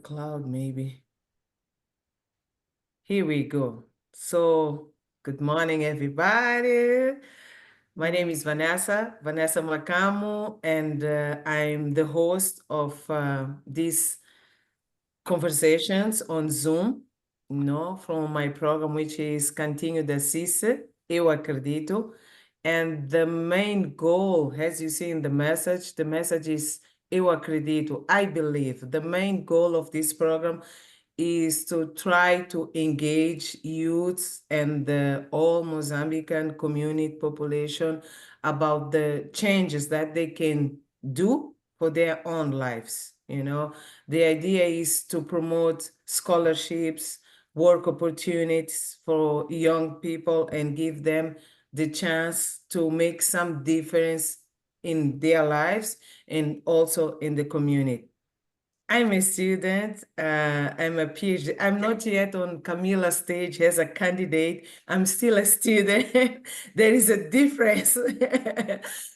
cloud, maybe. Here we go. So, good morning, everybody. My name is Vanessa Macamo, and I'm the host of these conversations on Zoom, from my program, which is Cantinho da Sissi, Eu Acredito. And the main goal, as you see in the message is Eu Acredito, I believe. The main goal of this program is to try to engage youths and the all Mozambican community population about the changes that they can do for their own lives. The idea is to promote scholarships, work opportunities for young people and give them the chance to make some difference in their lives and also in the community. I'm a student. I'm a PhD. I'm not yet on Camila's stage as a candidate. I'm still a student. There is a difference.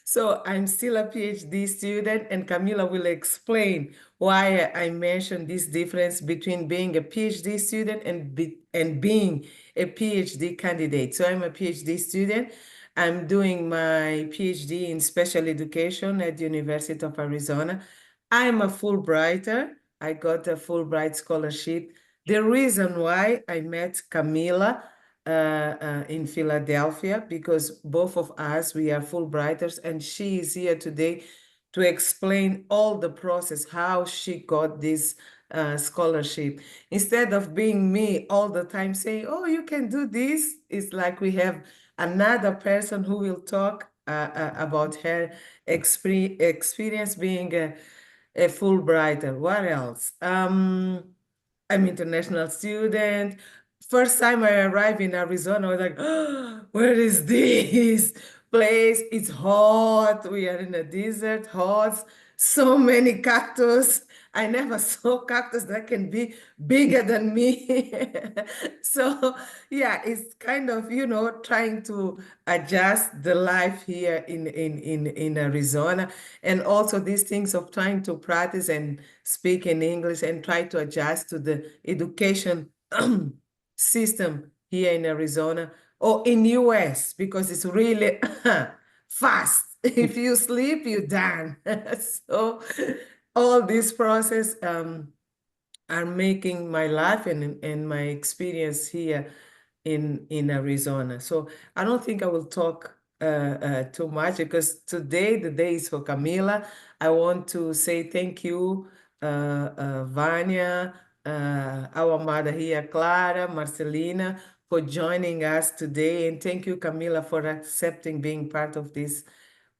So I'm still a PhD student, and Camila will explain why I mentioned this difference between being a PhD student and being a PhD candidate. So I'm a PhD student. I'm doing my PhD in special education at the University of Arizona. I'm a Fulbrighter. I got a Fulbright scholarship. The reason why I met Camila in Philadelphia, because both of us, we are Fulbrighters, and she is here today to explain all the process, how she got this scholarship. Instead of being me all the time saying, oh, you can do this, it's like we have another person who will talk about her experience being a Fulbrighter. What else? I'm international student. First time I arrived in Arizona, I was like, oh, where is this place? It's hot. We are in a desert, hot. So many cactus. I never saw cactus that can be bigger than me. So yeah, it's kind of, trying to adjust the life here in Arizona. And also these things of trying to practice and speak in English and try to adjust to the education system here in Arizona or in US, because it's really fast. If you sleep, you're done. So all this process are making my life and my experience here in Arizona. So I don't think I will talk too much, because today, the day is for Camila. I want to say thank you, Vanya, our mother here, Clara, Marcelina, for joining us today. And thank you, Camila, for accepting being part of this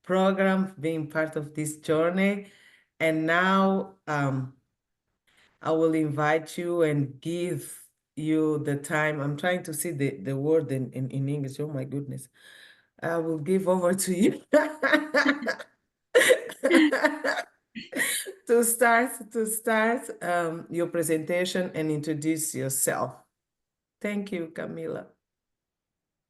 program, being part of this journey. And now I will invite you and give you the time. I'm trying to see the word in English. Oh my goodness. I will give over to you to start your presentation and introduce yourself. Thank you, Camila.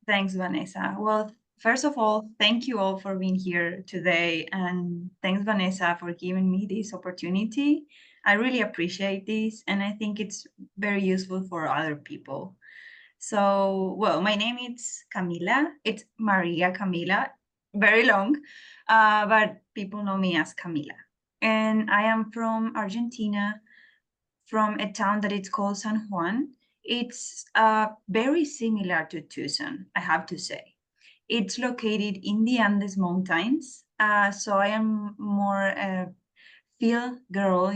Thanks, Vanessa. Well, first of all, thank you all for being here today. And thanks, Vanessa, for giving me this opportunity. I really appreciate this. And I think it's very useful for other people. So, well, my name is Camila. It's Maria Camila, very long, but people know me as Camila. And I am from Argentina, from a town that it's called San Juan. It's very similar to Tucson, I have to say. It's located in the Andes Mountains. So I am more a field girl,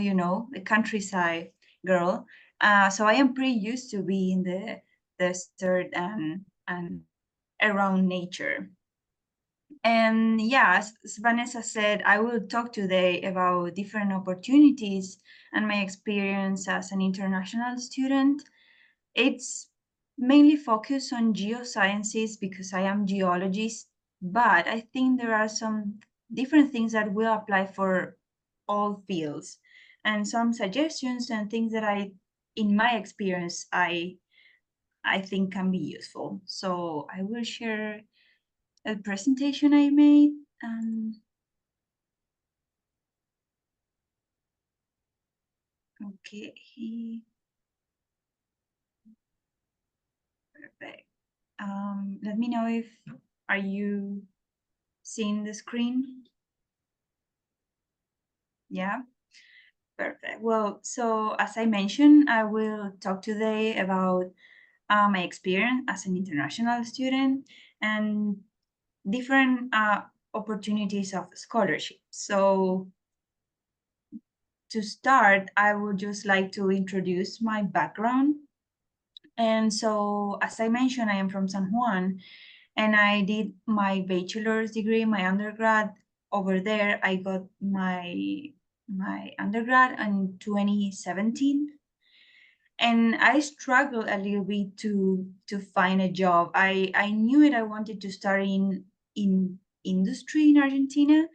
the countryside girl. So I am pretty used to be in the desert and around nature. And yeah, as Vanessa said, I will talk today about different opportunities and my experience as an international student. It's mainly focused on geosciences because I am geologist, but I think there are some different things that will apply for all fields and some suggestions and things that in my experience, I think can be useful. So I will share a presentation I made. Okay. Perfect. Let me know if are you seeing the screen? Yeah. Perfect. Well, so as I mentioned, I will talk today about my experience as an international student and different opportunities of scholarship. So to start, I would just like to introduce my background. And so, as I mentioned, I am from San Juan, and I did my bachelor's degree, my undergrad over there. I got my undergrad in 2017, and I struggled a little bit to find a job. I knew it. I wanted to start in industry in Argentina,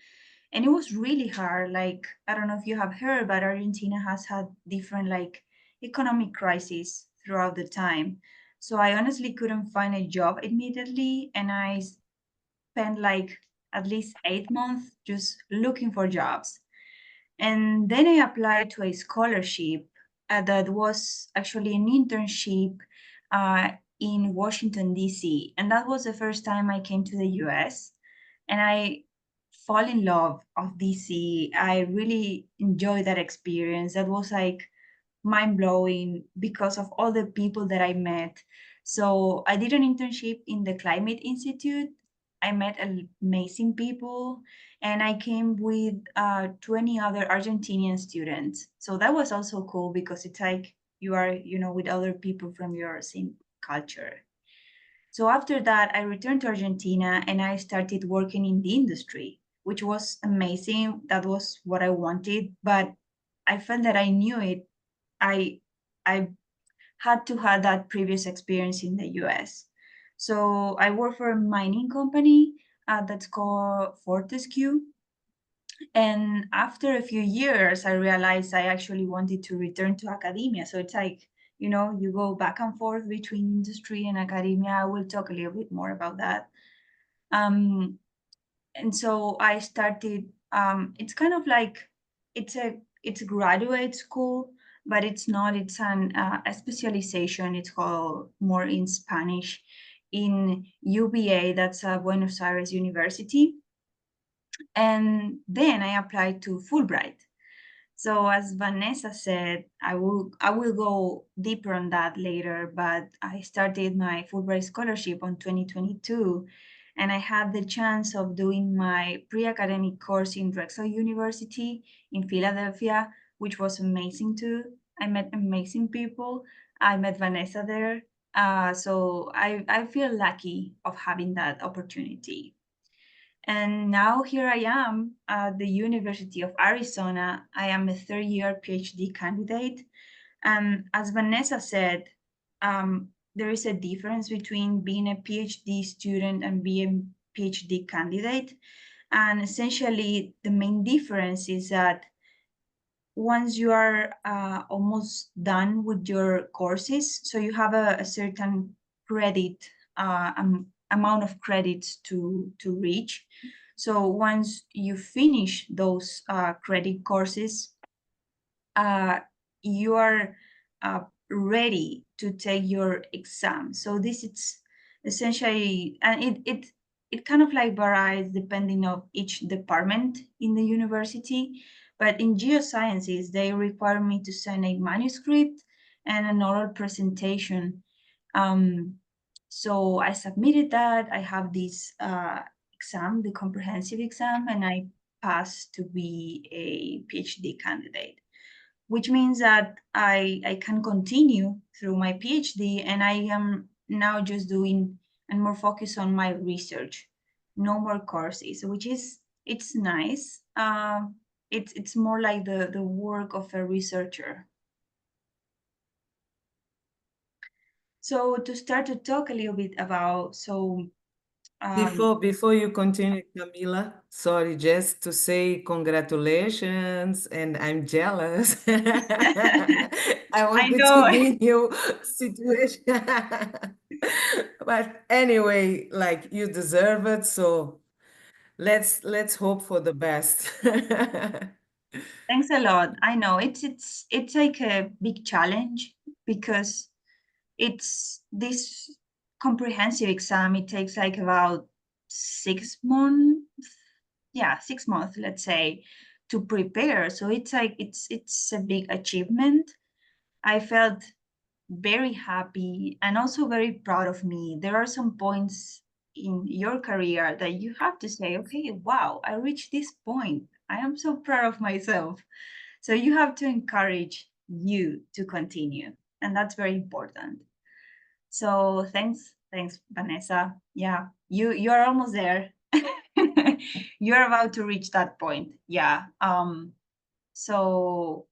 and it was really hard. Like, I don't know if you have heard, but Argentina has had different like economic crises throughout the time. So I honestly couldn't find a job immediately, and I spent like at least 8 months just looking for jobs. And then I applied to a scholarship that was actually an internship uh, in Washington, D.C. And that was the first time I came to the US. And I fall in love of DC. I really enjoyed that experience. That was like mind blowing because of all the people that I met. So I did an internship in the Climate Institute. I met amazing people, and I came with 20 other Argentinian students. So that was also cool because it's like you are, with other people from your same culture. So after that, I returned to Argentina and I started working in the industry, which was amazing. That was what I wanted, but I felt that I knew it. I had to have that previous experience in the US. So I work for a mining company that's called Fortescue. And after a few years, I realized I actually wanted to return to academia. So it's like, you go back and forth between industry and academia. I will talk a little bit more about that. Um, and so I started. It's kind of like it's a graduate school, but it's not. It's a specialization. It's called more in Spanish in UBA. That's Buenos Aires University. And then I applied to Fulbright. So as Vanessa said, I will go deeper on that later, but I started my Fulbright scholarship on 2022, and I had the chance of doing my pre-academic course in Drexel University in Philadelphia, which was amazing too. I met amazing people. I met Vanessa there. So I feel lucky of having that opportunity. And now here I am at the University of Arizona. I am a third year PhD candidate. And as Vanessa said, there is a difference between being a PhD student and being a PhD candidate. And essentially, the main difference is that once you are almost done with your courses, so you have a certain credit amount of credits to reach. So once you finish those credit courses, uh, you are ready to take your exam. So this is essentially, and it kind of like varies depending of each department in the university. But in geosciences, they require me to send a manuscript and an oral presentation. Um, so I submitted that. I have this exam, the comprehensive exam, and I passed to be a PhD candidate, which means that I can continue through my PhD, and I am now just doing and more focused on my research, no more courses, which is it's nice. It's more like the work of a researcher. So to start to talk a little bit about um, Before you continue, Camila, sorry, just to say congratulations, and I'm jealous. I I wanted to know. be in your situation. But anyway, like you deserve it, so let's hope for the best. Thanks a lot. I know it's like a big challenge because it's this comprehensive exam. It takes like about 6 months, yeah, 6 months, let's say, to prepare. So it's like it's a big achievement. I felt very happy and also very proud of me. There are some points in your career that you have to say, okay, wow, I reached this point. I am so proud of myself. So you have to encourage you to continue. And that's very important. So thanks, Vanessa. Yeah, you're almost there. You're about to reach that point. Yeah. So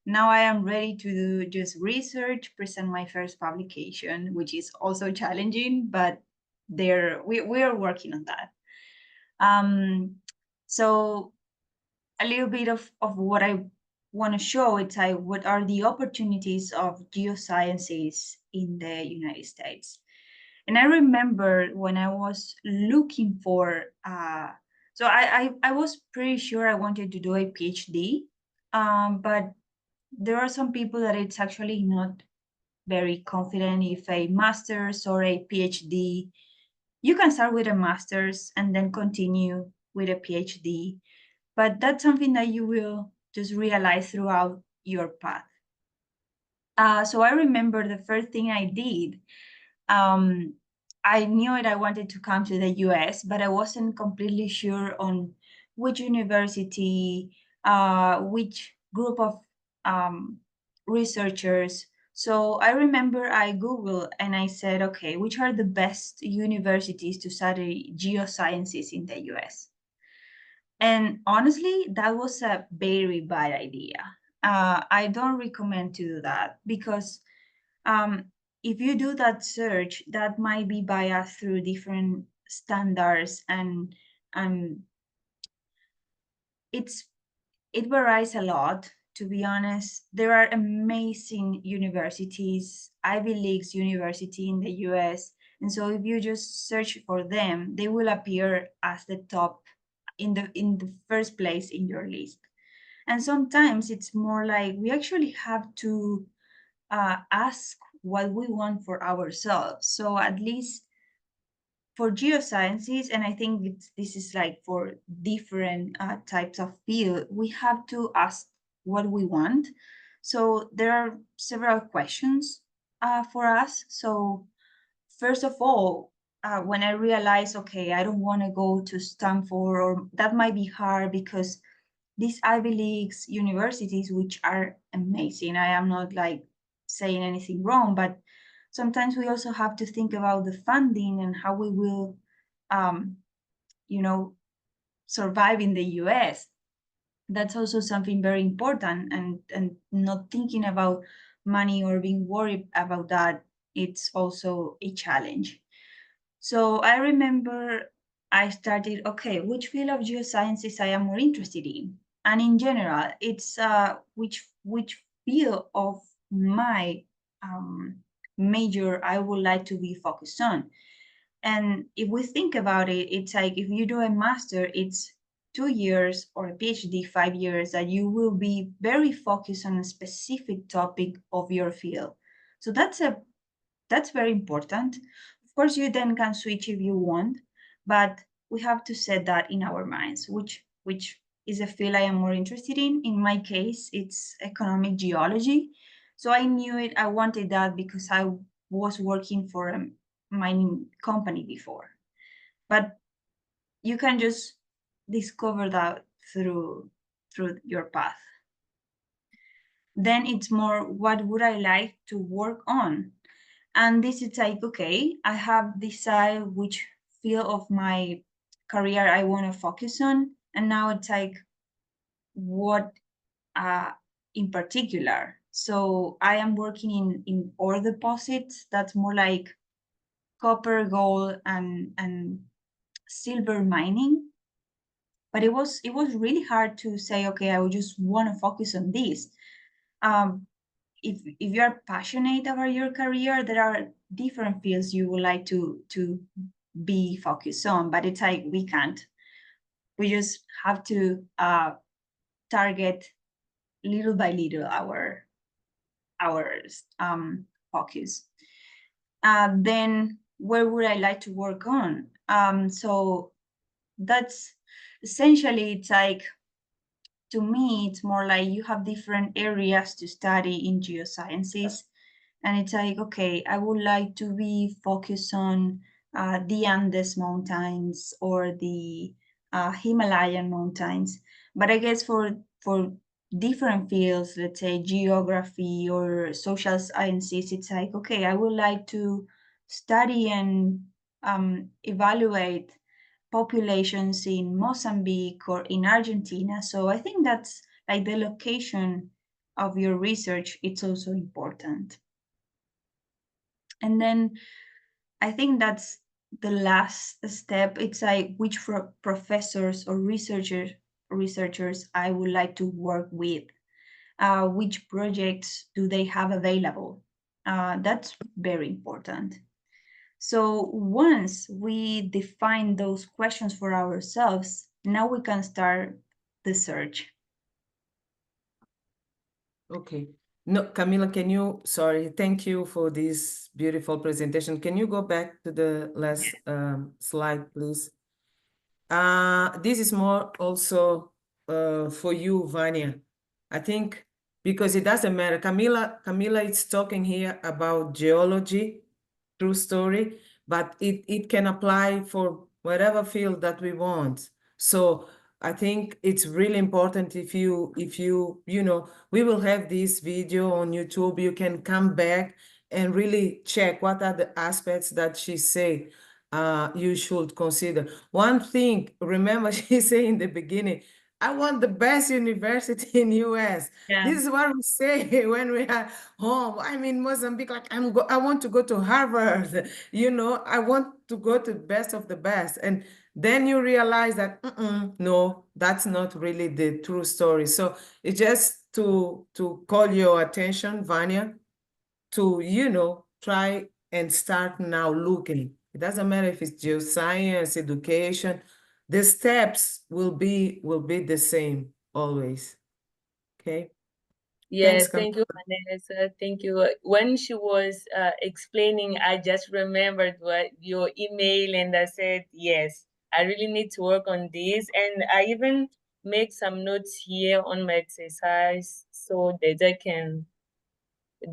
now I am ready to do just research, present my first publication, which is also challenging, but we are working on that. So a little bit of what I want to show, it's like what are the opportunities of geosciences in the United States. And I remember when I was looking for, so I was pretty sure I wanted to do a PhD, but there are some people that it's actually not very confident if a master's or a PhD. You can start with a master's and then continue with a PhD, but that's something that you will just realize throughout your path. So I remember the first thing I did. Um, I knew it. I wanted to come to the US, but I wasn't completely sure on which university, which group of um, researchers. So I remember I Googled and I said, okay, which are the best universities to study geosciences in the US? And honestly, that was a very bad idea. I don't recommend to do that because um, if you do that search, that might be biased through different standards, and it's it varies a lot. To be honest, there are amazing universities, Ivy Leagues university in the US, and so if you just search for them, they will appear as the top in the first place in your list. And sometimes it's more like we actually have to ask what we want for ourselves. So at least for geosciences, and I think this is like for different types of field, we have to ask what we want. So there are several questions for us. So first of all, when I realized, okay, I don't want to go to Stanford, or that might be hard because these Ivy Leagues universities, which are amazing. I am not like saying anything wrong, but sometimes we also have to think about the funding and how we will, um, you know, survive in the US. That's also something very important, and not thinking about money or being worried about that, it's also a challenge. So I remember I started, okay, which field of geosciences I am more interested in? And in general, it's which field of my major I would like to be focused on. And if we think about it, it's like if you do a master, it's 2 years, or a PhD, 5 years, that you will be very focused on a specific topic of your field. So that's very important. Of course, you then can switch if you want, but we have to set that in our minds, which is a field I am more interested in. In my case, it's economic geology. So I knew it. I wanted that because I was working for a mining company before. But you can just discover that through your path. Then it's more, what would I like to work on? And this is like, okay, I have decided which field of my career I want to focus on. And now it's like, what uh, in particular? So I am working in ore deposits. That's more like copper, gold, and silver mining. But it was really hard to say, okay, I would just want to focus on this. Um, if you're passionate about your career, there are different fields you would like to be focused on, but it's like we can't. We just have to target little by little our focus. Then where would I like to work on? So that's essentially, it's like, to me, it's more like you have different areas to study in geosciences. And it's like, okay, I would like to be focused on the Andes Mountains or the Himalayan mountains. But I guess for different fields, let's say geography or social sciences, it's like, okay, I would like to study and evaluate populations in Mozambique or in Argentina. So I think that's like the location of your research, it's also important. And then I think that's the last step. It's like which professors or researchers I would like to work with. Which projects do they have available? That's very important. So once we define those questions for ourselves, now we can start the search. Okay. No, Camila, sorry, thank you for this beautiful presentation. Can you go back to the last slide, please? This is more also for you, Vania. I think because it doesn't matter. Camila is talking here about geology, true story, but it can apply for whatever field that we want. So I think it's really important if you know, we will have this video on YouTube. You can come back and really check what are the aspects that she say you should consider. One thing, remember she said in the beginning, I want the best university in US. Yeah. This is what we say when we are home. I'm in Mozambique, like I want to go to Harvard, you know, I want to go to the best of the best. And then you realize that, no, that's not really the true story. So it's just to call your attention, Vanya, to, you know, try and start now looking. It doesn't matter if it's geoscience, education, the steps will be the same always. Okay. Thanks, Yes, thank you, Vanessa. Thank you. When she was explaining, I just remembered what your email, and I said, yes, I really need to work on this. And I even make some notes here on my exercise so that I can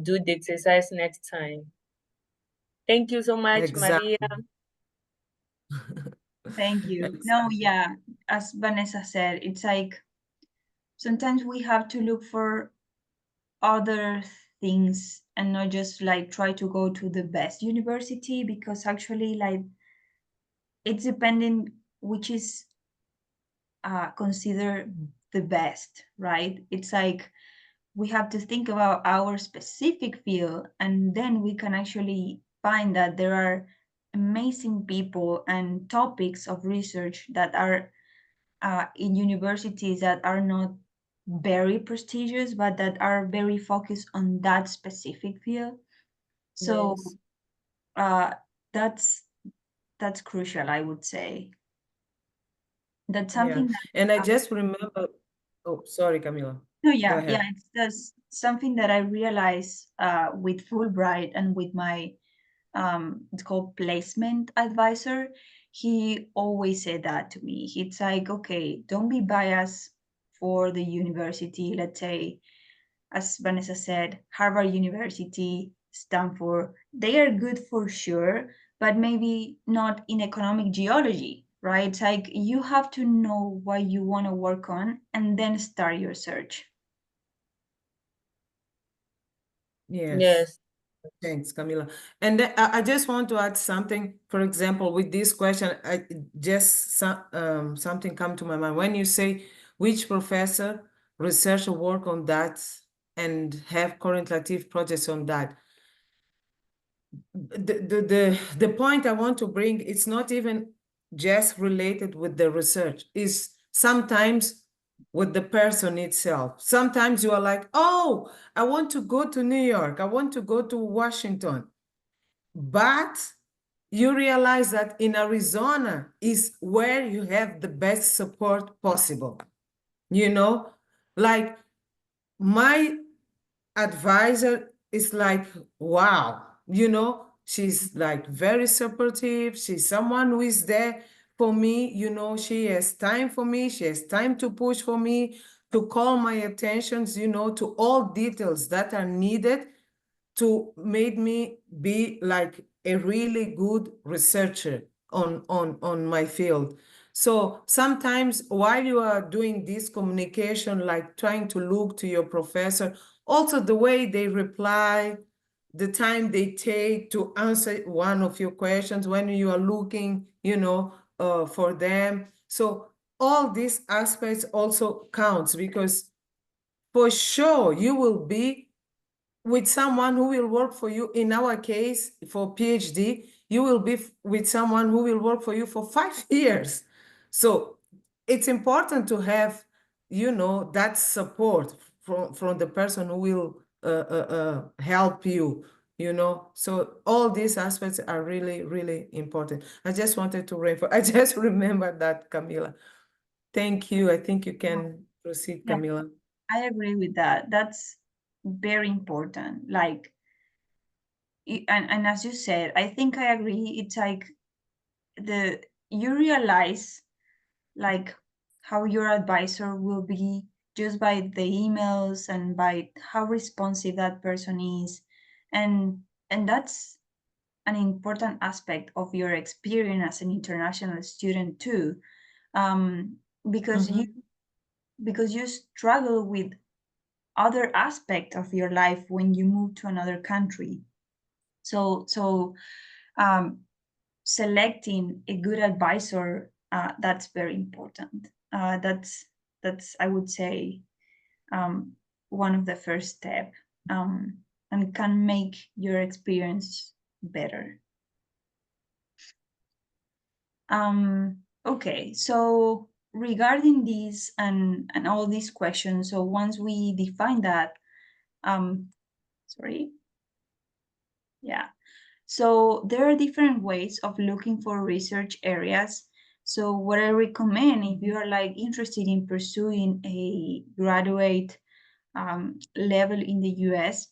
do the exercise next time. Thank you so much, Exactly. Maria. Thank you. Exactly. No, yeah, as Vanessa said, it's like sometimes we have to look for other things and not just like try to go to the best university, because actually, like, it's depending which is considered the best, right? It's like we have to think about our specific field, and then we can actually find that there are amazing people and topics of research that are in universities that are not very prestigious, but that are very focused on that specific field. So Yes. uh, that's crucial, I would say. That's Yeah. something that And I just remember, oh, sorry, Camila. no, Go yeah, ahead. it's just something that I realized with Fulbright and with my it's called placement advisor. He always said that to me. It's like, okay, don't be biased for the university. Let's say, as Vanessa said, Harvard University, Stanford, they are good for sure, but maybe not in economic geology, right? It's like you have to know what you want to work on and then start your search. Yes. Yes. Thanks, Camila. And then I just want to add something. For example, with this question, something come to my mind. When you say which professor, researcher work on that and have current active projects on that, the point I want to bring, it's not even just related with the research, is sometimes with the person itself. Sometimes you are like, oh, I want to go to New York, I want to go to Washington. But you realize that in Arizona is where you have the best support possible. You know, Like my advisor is like, wow, she's like very supportive. She's someone who is there for me. She has time for me. She has time to push for me, to call my attentions, to all details that are needed to make me be like a really good researcher on my field. So sometimes while you are doing this communication, like trying to look to your professor, also the way they reply, the time they take to answer one of your questions when you are looking, for them. So all these aspects also counts, because for sure you will be with someone who will work for you. In our case, for PhD, you will be with someone who will work for you for 5 years. So it's important to have, that support from the person who will help you, So all these aspects are really, really important. I just wanted to reinforce. I just remembered that, Camila. Thank you. I think you can proceed, Yeah, Camila. I agree with that. That's very important. Like, and as you said, I think I agree. It's like you realize like how your advisor will be just by the emails and by how responsive that person is, and that's an important aspect of your experience as an international student too, um, because you struggle with other aspect of your life when you move to another country. So um, selecting a good advisor, that's very important. That's I would say, one of the first step, and can make your experience better. Okay, so regarding this and all these questions, so once we define that, sorry, yeah. So there are different ways of looking for research areas. So what I recommend, if you are like interested in pursuing a graduate level in the US,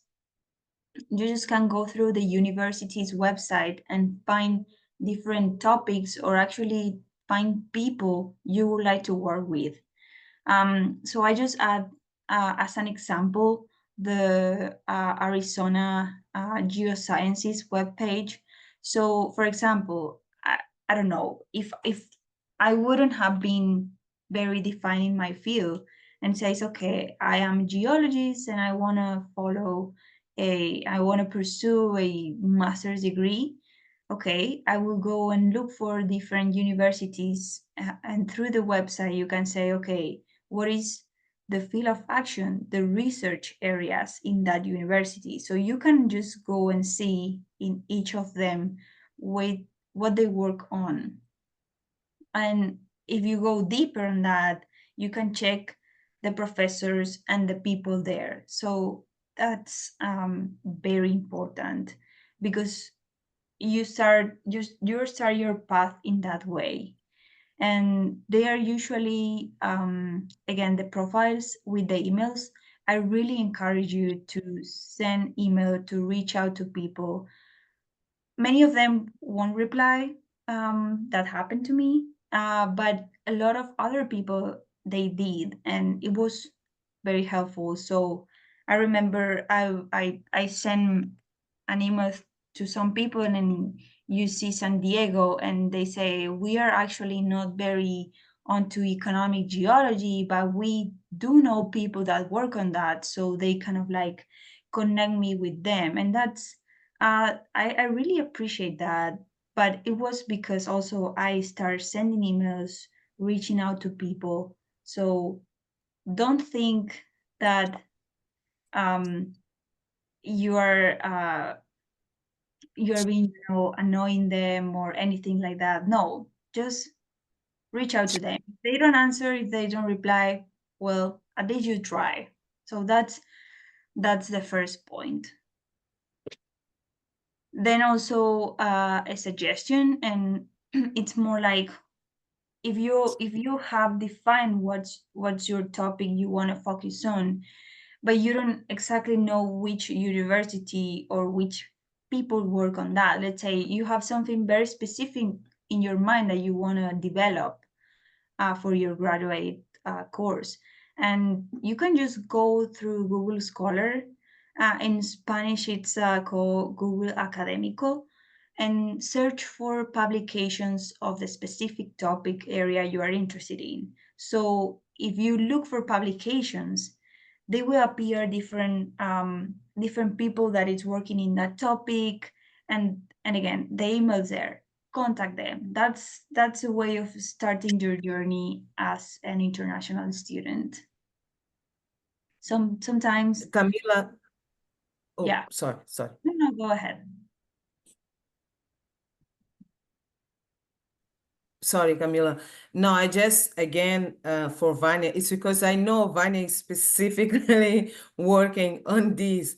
you just can go through the university's website and find different topics, or actually find people you would like to work with. So I just add, as an example, the Arizona Geosciences webpage. So, for example, I don't know, if I wouldn't have been very defined in my field and says, okay, I am a geologist and I want to I want to pursue a master's degree. Okay, I will go and look for different universities, and through the website you can say, okay, what is the field of action, the research areas in that university. So you can just go and see in each of them with what they work on. And if you go deeper on that, you can check the professors and the people there. So that's very important, because you start your path in that way. And they are usually, again, the profiles with the emails. I really encourage you to send email, to reach out to people. Many of them won't reply. That happened to me, but a lot of other people, they did, and it was very helpful. So I remember I sent an email to some people, and then you see San Diego, and they say, we are actually not very onto economic geology, but we do know people that work on that, so they kind of like connect me with them. And that's, I really appreciate that. But it was because also I started sending emails, reaching out to people. So don't think that you are being, annoying them or anything like that. No, just reach out to them. If they don't answer, if they don't reply, well, at least you try. So that's the first point. Then also, a suggestion, and it's more like, if you have defined what's your topic you want to focus on, but you don't exactly know which university or which people work on that. Let's say you have something very specific in your mind that you want to develop for your graduate course, and you can just go through Google Scholar. In Spanish, it's called Google Académico, and search for publications of the specific topic area you are interested in. So if you look for publications, they will appear different people that is working in that topic, and again, the emails there, contact them. That's a way of starting your journey as an international student. Sometimes, Camila, oh, yeah. sorry. No, go ahead. Sorry, Camila. No, I just, again, for Vanya, it's because I know Vanya is specifically working on this.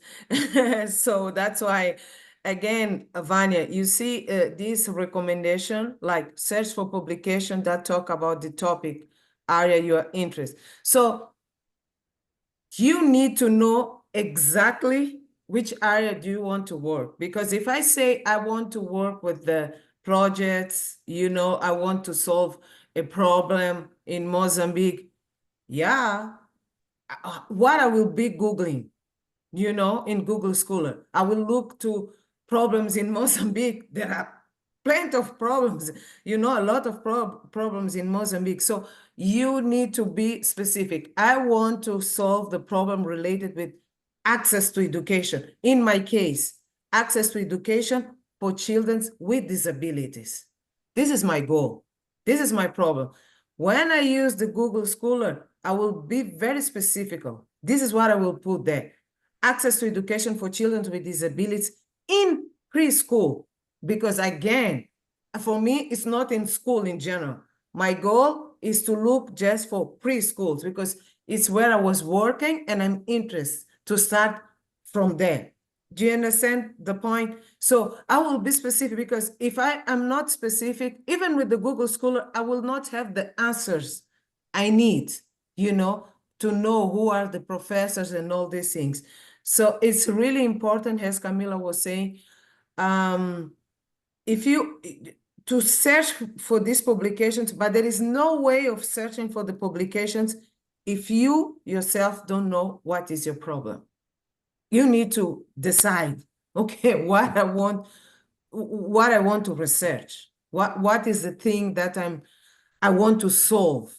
So that's why, again, Vanya, you see this recommendation, like search for publication that talk about the topic area you are interested. So you need to know exactly which area do you want to work. Because if I say I want to work with the projects, I want to solve a problem in Mozambique, yeah, what I will be Googling, in Google Scholar. I will look to problems in Mozambique. There are plenty of problems, a lot of problems in Mozambique. So you need to be specific. I want to solve the problem related with access to education. In my case, access to education for children with disabilities. This is my goal. This is my problem. When I use the Google Scholar, I will be very specific. This is what I will put there. Access to education for children with disabilities in preschool. Because again, for me, it's not in school in general. My goal is to look just for preschools because it's where I was working and I'm interested to start from there. Do you understand the point? So I will be specific because if I am not specific, even with the Google Scholar, I will not have the answers I need, to know who are the professors and all these things. So it's really important, as Camila was saying, to search for these publications, but there is no way of searching for the publications if you yourself don't know what is your problem. You need to decide, okay, what I want to research. What is the thing that I want to solve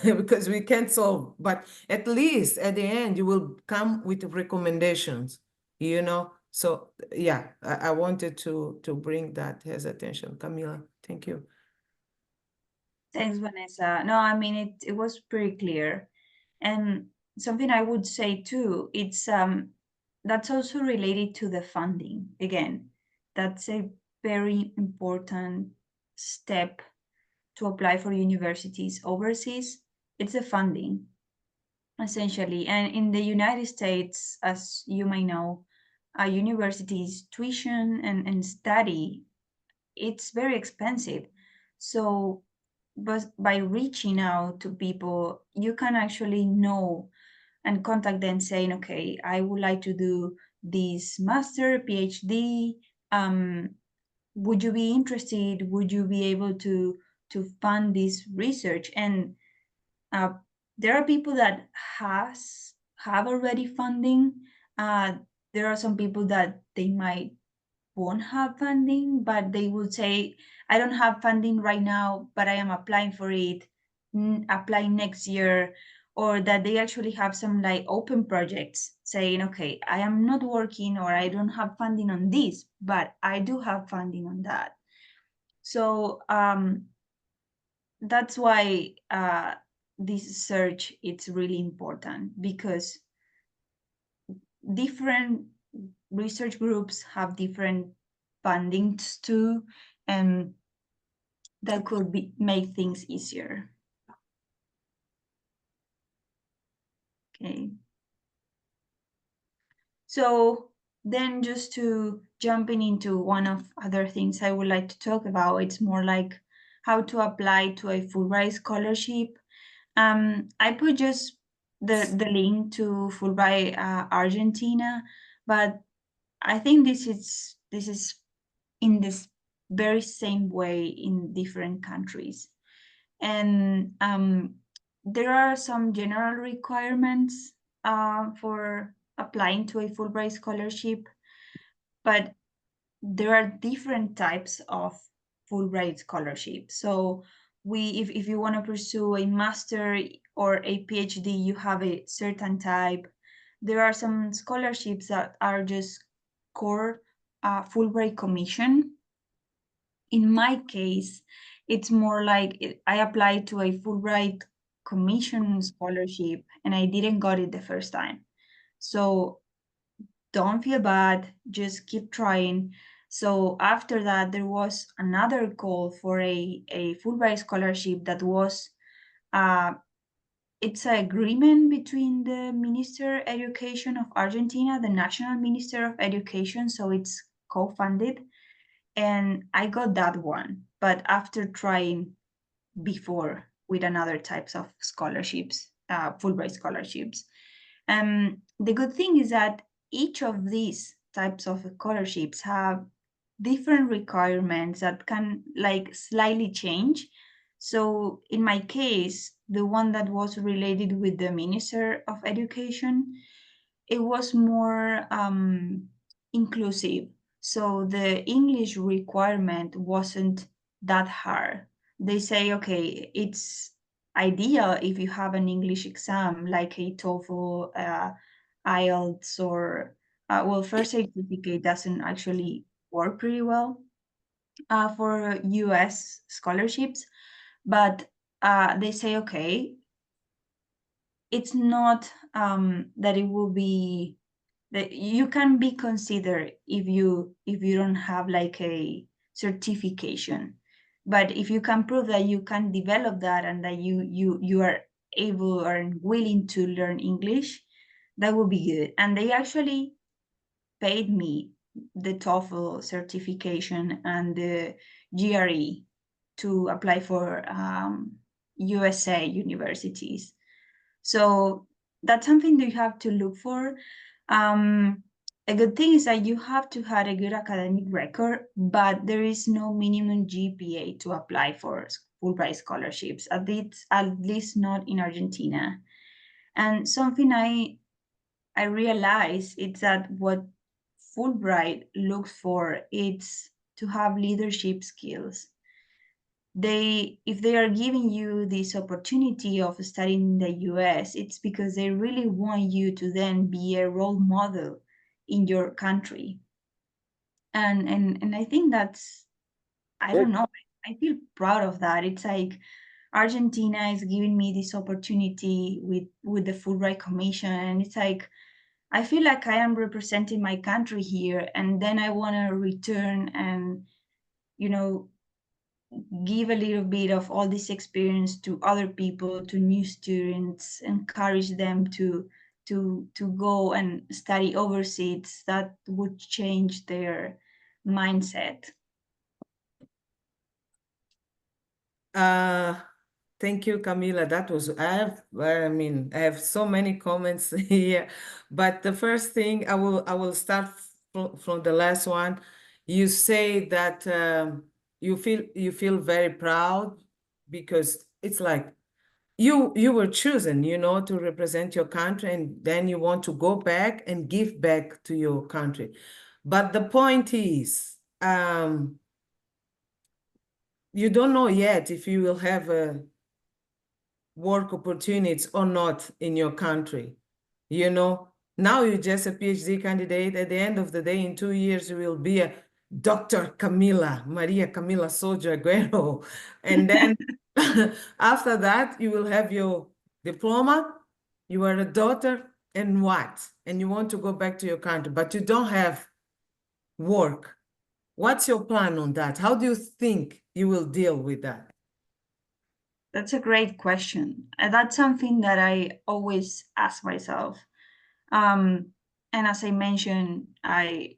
because we can't solve, but at least at the end you will come with recommendations, So yeah, I wanted to bring that as attention. Camila, thank you. Thanks, Vanessa. No, I mean it was pretty clear. And something I would say too, it's that's also related to the funding. Again, that's a very important step to apply for universities overseas. It's the funding, essentially. And in the United States, as you may know, a university's tuition and study, it's very expensive. So but by reaching out to people, you can actually know and contact them saying, okay, I would like to do this master, PhD. Would you be interested? Would you be able to fund this research? And there are people that have already funding. There are some people that they might won't have funding, but they would say, I don't have funding right now, but I am applying for it, applying next year, or that they actually have some like open projects saying, okay, I am not working or I don't have funding on this, but I do have funding on that. So that's why this search it's really important, because different research groups have different fundings too, and that could make things easier. Okay. So then just to jumping into one of other things I would like to talk about, it's more like how to apply to a Fulbright scholarship. I put just the link to Fulbright Argentina, but I think this is in this very same way in different countries. And there are some general requirements for applying to a Fulbright scholarship, but there are different types of Fulbright scholarship. So if you want to pursue a master or a PhD, you have a certain type. There are some scholarships that are just core Fulbright commission. In my case, it's more like I applied to a Fulbright commission scholarship and I didn't got it the first time. So don't feel bad, just keep trying. So after that, there was another call for a Fulbright scholarship that was it's an agreement between the Minister Education of Argentina, the National Minister of Education, so it's co-funded. And I got that one, but after trying before with another types of scholarships, Fulbright scholarships. The good thing is that each of these types of scholarships have different requirements that can like slightly change. So in my case, the one that was related with the Minister of Education, it was more inclusive. So the English requirement wasn't that hard. They say, okay, it's ideal if you have an English exam like a TOEFL, IELTS, or well, first certificate doesn't actually work pretty well for US scholarships, but they say, okay, it's not that it will be that you can be considered if you don't have like a certification, but if you can prove that you can develop that and that you are able or willing to learn English, that would be good. And they actually paid me the TOEFL certification and the GRE to apply for USA universities. So that's something that you have to look for. A good thing is that you have to have a good academic record, but there is no minimum GPA to apply for Fulbright scholarships, at least not in Argentina. And something I realized is that what Fulbright looks for is to have leadership skills. If they are giving you this opportunity of studying in the US, it's because they really want you to then be a role model in your country. And I think that's, I don't know, I feel proud of that. It's like Argentina is giving me this opportunity with the Fulbright Commission, and it's like I feel like I am representing my country here, and then I want to return and, you know, give a little bit of all this experience to other people, to new students, encourage them to go and study overseas. That would change their mindset. Thank you, Camila. That was, I have so many comments here, but the first thing I will start from the last one. You say that you feel very proud because it's like you were chosen, to represent your country, and then you want to go back and give back to your country. But the point is, you don't know yet if you will have work opportunities or not in your country. Now you're just a PhD candidate. At the end of the day, in 2 years, you will be a Dr. Maria Camila Sojo Aguero. And then after that, you will have your diploma. You are a daughter, and what? And you want to go back to your country, but you don't have work. What's your plan on that? How do you think you will deal with that? That's a great question. And that's something that I always ask myself. And as I mentioned, I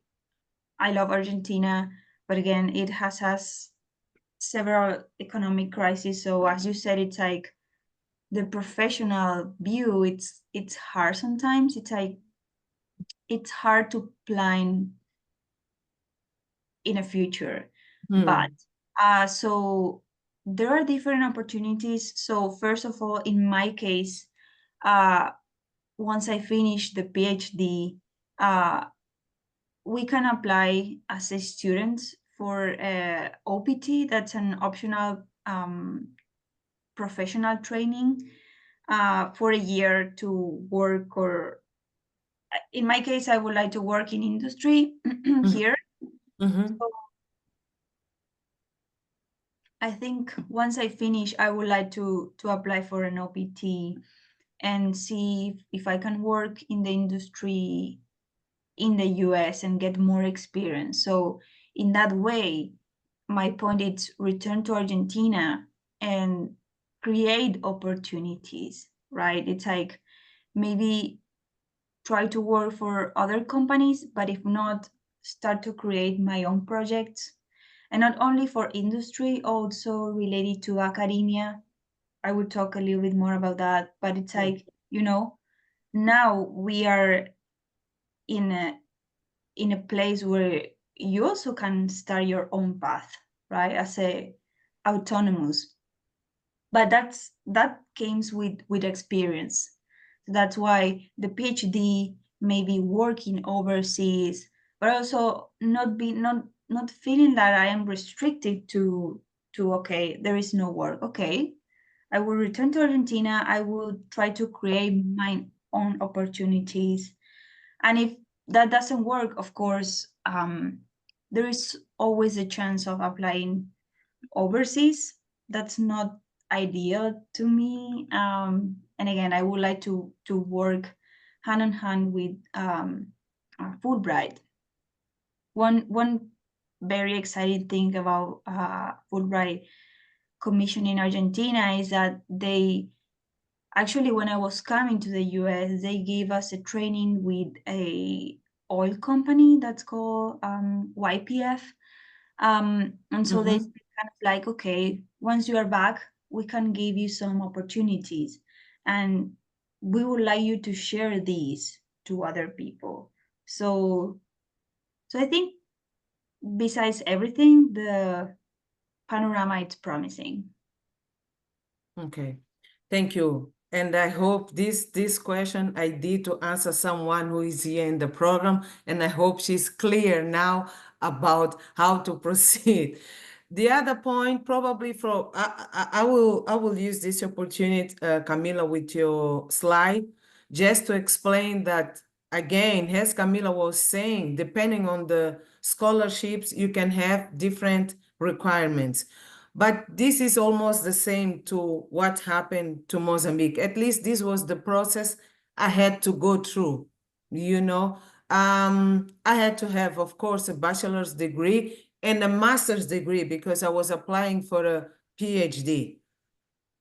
love Argentina, but again, it has several economic crises. So as you said, it's like the professional view, it's hard sometimes. It's like it's hard to plan in a future. But so there are different opportunities. So first of all, in my case, once I finish the PhD, we can apply as a student for OPT. That's an optional professional training for a year to work, or in my case, I would like to work in industry here. So I think once I finish, I would like to apply for an OPT and see if I can work in the industry in the US and get more experience. So in that way, my point is return to Argentina and create opportunities, right? It's like maybe try to work for other companies, but if not, start to create my own projects. And not only for industry, also related to academia. I would talk a little bit more about that, but it's like, now we are in a place where you also can start your own path, right? As a autonomous. But that comes with experience. That's why the PhD, maybe working overseas, but also not feeling that I am restricted to okay, there is no work. Okay, I will return to Argentina. I will try to create my own opportunities. And if that doesn't work, of course, there is always a chance of applying overseas. That's not ideal to me. And again, I would like to work hand in hand with Fulbright. One very exciting thing about Fulbright Commission in Argentina is that they actually, when I was coming to the US, they gave us a training with a oil company that's called YPF. And so they kind of like, okay, once you are back, we can give you some opportunities, and we would like you to share these to other people. So I think besides everything, the panorama is promising. Okay, thank you. And I hope this question I did to answer someone who is here in the program, and I hope she's clear now about how to proceed. The other point, probably from I will use this opportunity, Camila, with your slide, just to explain that again, as Camila was saying, depending on the scholarships, you can have different requirements. But this is almost the same to what happened to Mozambique. At least this was the process I had to go through, I had to have, of course, a bachelor's degree and a master's degree because I was applying for a PhD.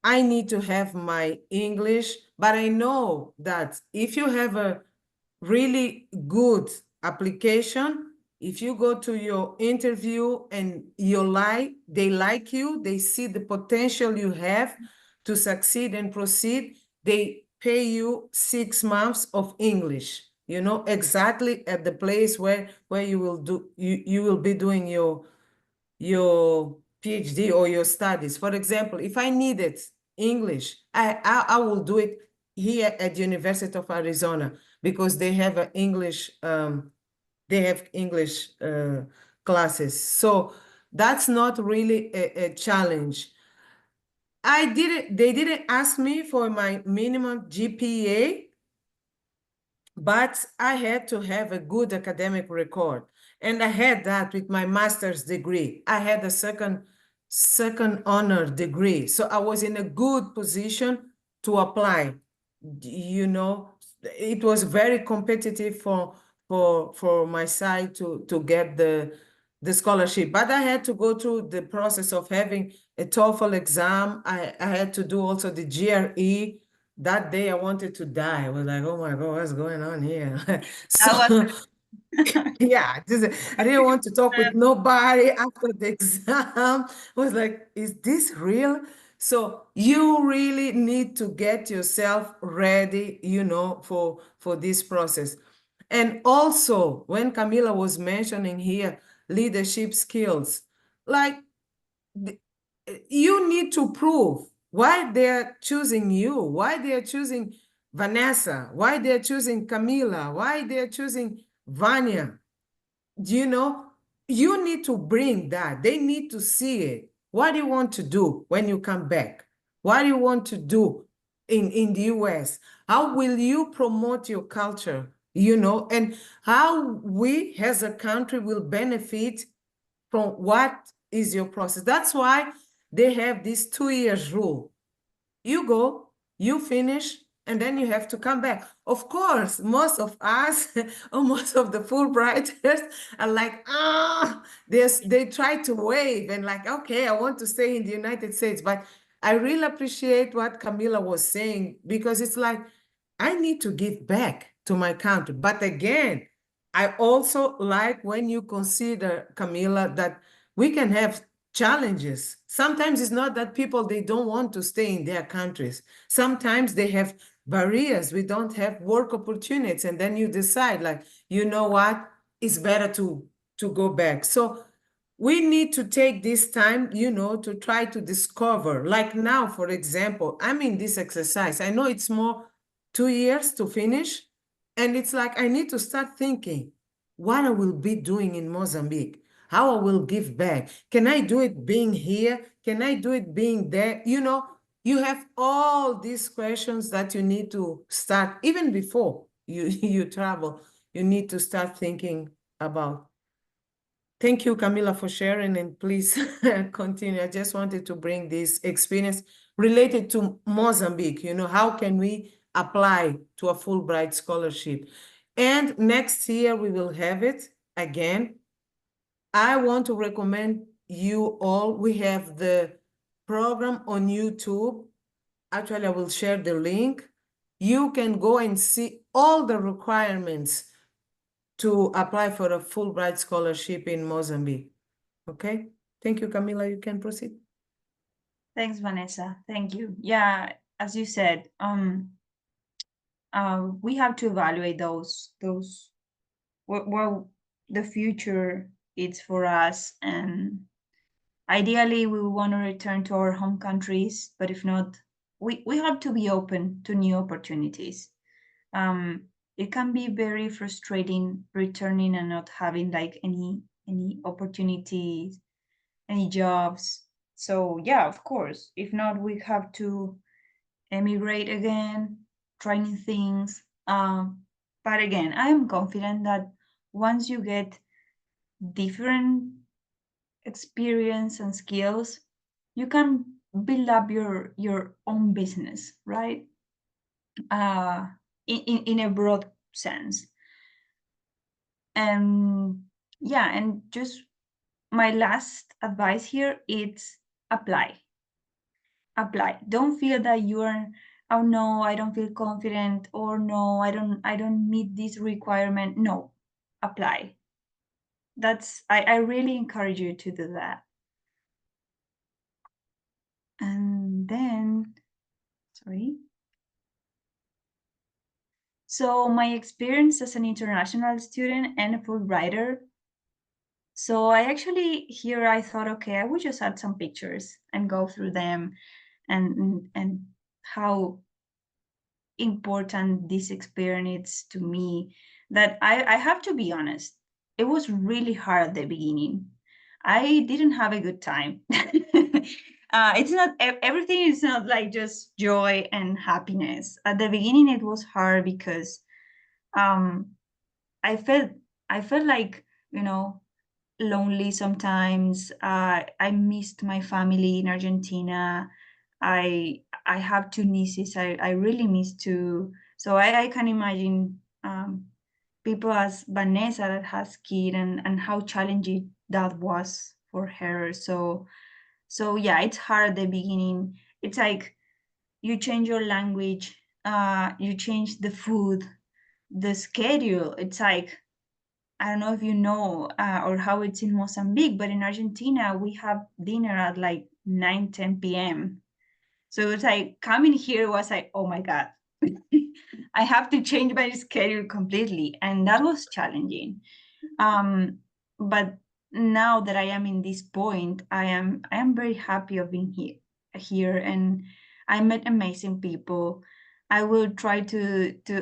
I need to have my English, but I know that if you have a really good application, if you go to your interview and they like you, they see the potential you have to succeed and proceed, they pay you 6 months of English, exactly at the place where you will be doing your PhD or your studies. For example, if I needed English, I will do it here at the University of Arizona because they have English classes. So that's not really a challenge. They didn't ask me for my minimum GPA, but I had to have a good academic record. And I had that with my master's degree. I had a second honor degree. So I was in a good position to apply. It was very competitive for my side to get the scholarship. But I had to go through the process of having a TOEFL exam. I had to do also the GRE. That day I wanted to die. I was like, oh my God, what's going on here? So Yeah, I didn't want to talk with nobody after the exam. I was like, is this real? So you really need to get yourself ready, for this process. And also, when Camila was mentioning here leadership skills, like you need to prove why they're choosing you, why they're choosing Vanessa, why they're choosing Camila, why they're choosing Vanya. You need to bring that. They need to see it. What do you want to do when you come back? What do you want to do in the US? How will you promote your culture? And how we as a country will benefit from what is your process. That's why they have this 2 years rule. You go, you finish, and then you have to come back. Of course, most of us, or most of the Fulbrighters are like, they try to wave and like, okay, I want to stay in the United States. But I really appreciate what Camila was saying, because it's like, I need to give back to my country. But again, I also like when you consider, Camila, that we can have challenges. Sometimes it's not that people, they don't want to stay in their countries. Sometimes they have barriers. We don't have work opportunities. And then you decide like, you know what, it's better to go back. So we need to take this time, to try to discover. Like now, for example, I'm in this exercise. I know it's more 2 years to finish. And it's like, I need to start thinking what I will be doing in Mozambique, how I will give back. Can I do it being here? Can I do it being there? You have all these questions that you need to start, even before you travel, you need to start thinking about. Thank you, Camila, for sharing, and please continue. I just wanted to bring this experience related to Mozambique. How can we apply to a Fulbright scholarship? And next year we will have it again. I want to recommend you all. We have the program on YouTube. Actually, I will share the link. You can go and see all the requirements to apply for a Fulbright scholarship in Mozambique. Okay? Thank you, Camila. You can proceed. Thanks, Vanessa. Thank you. Yeah, as you said, we have to evaluate those what the future is for us, and ideally we want to return to our home countries, but if not, we have to be open to new opportunities. It can be very frustrating returning and not having like any opportunities, any jobs. So yeah, of course, if not, we have to emigrate again, try new things. But again, I am confident that once you get different experience and skills, you can build up your own business, right? In a broad sense. And yeah, and just my last advice here is apply. Don't feel that you are, oh no, I don't feel confident, or no, I don't meet this requirement. No, apply. I really encourage you to do that. And then, sorry. So my experience as an international student and a Fulbrighter. So I actually here I thought, okay, I would just add some pictures and go through them, and how important this experience is to me. That I have to be honest, it was really hard at the beginning. I didn't have a good time. It's not everything is not like just joy and happiness. At the beginning, it was hard because um, I felt like, lonely sometimes. I missed my family in Argentina. I have two nieces. I really miss two. So I can imagine people as Vanessa that has kid, and how challenging that was for her. So yeah, it's hard at the beginning. It's like you change your language, you change the food, the schedule. It's like I don't know if you know or how it's in Mozambique, but in Argentina, we have dinner at like 9, 10 p.m. So it's like coming here was like, oh my God, I have to change my schedule completely. And that was challenging. But now that I am in this point, I am very happy of being here, and I met amazing people. I will try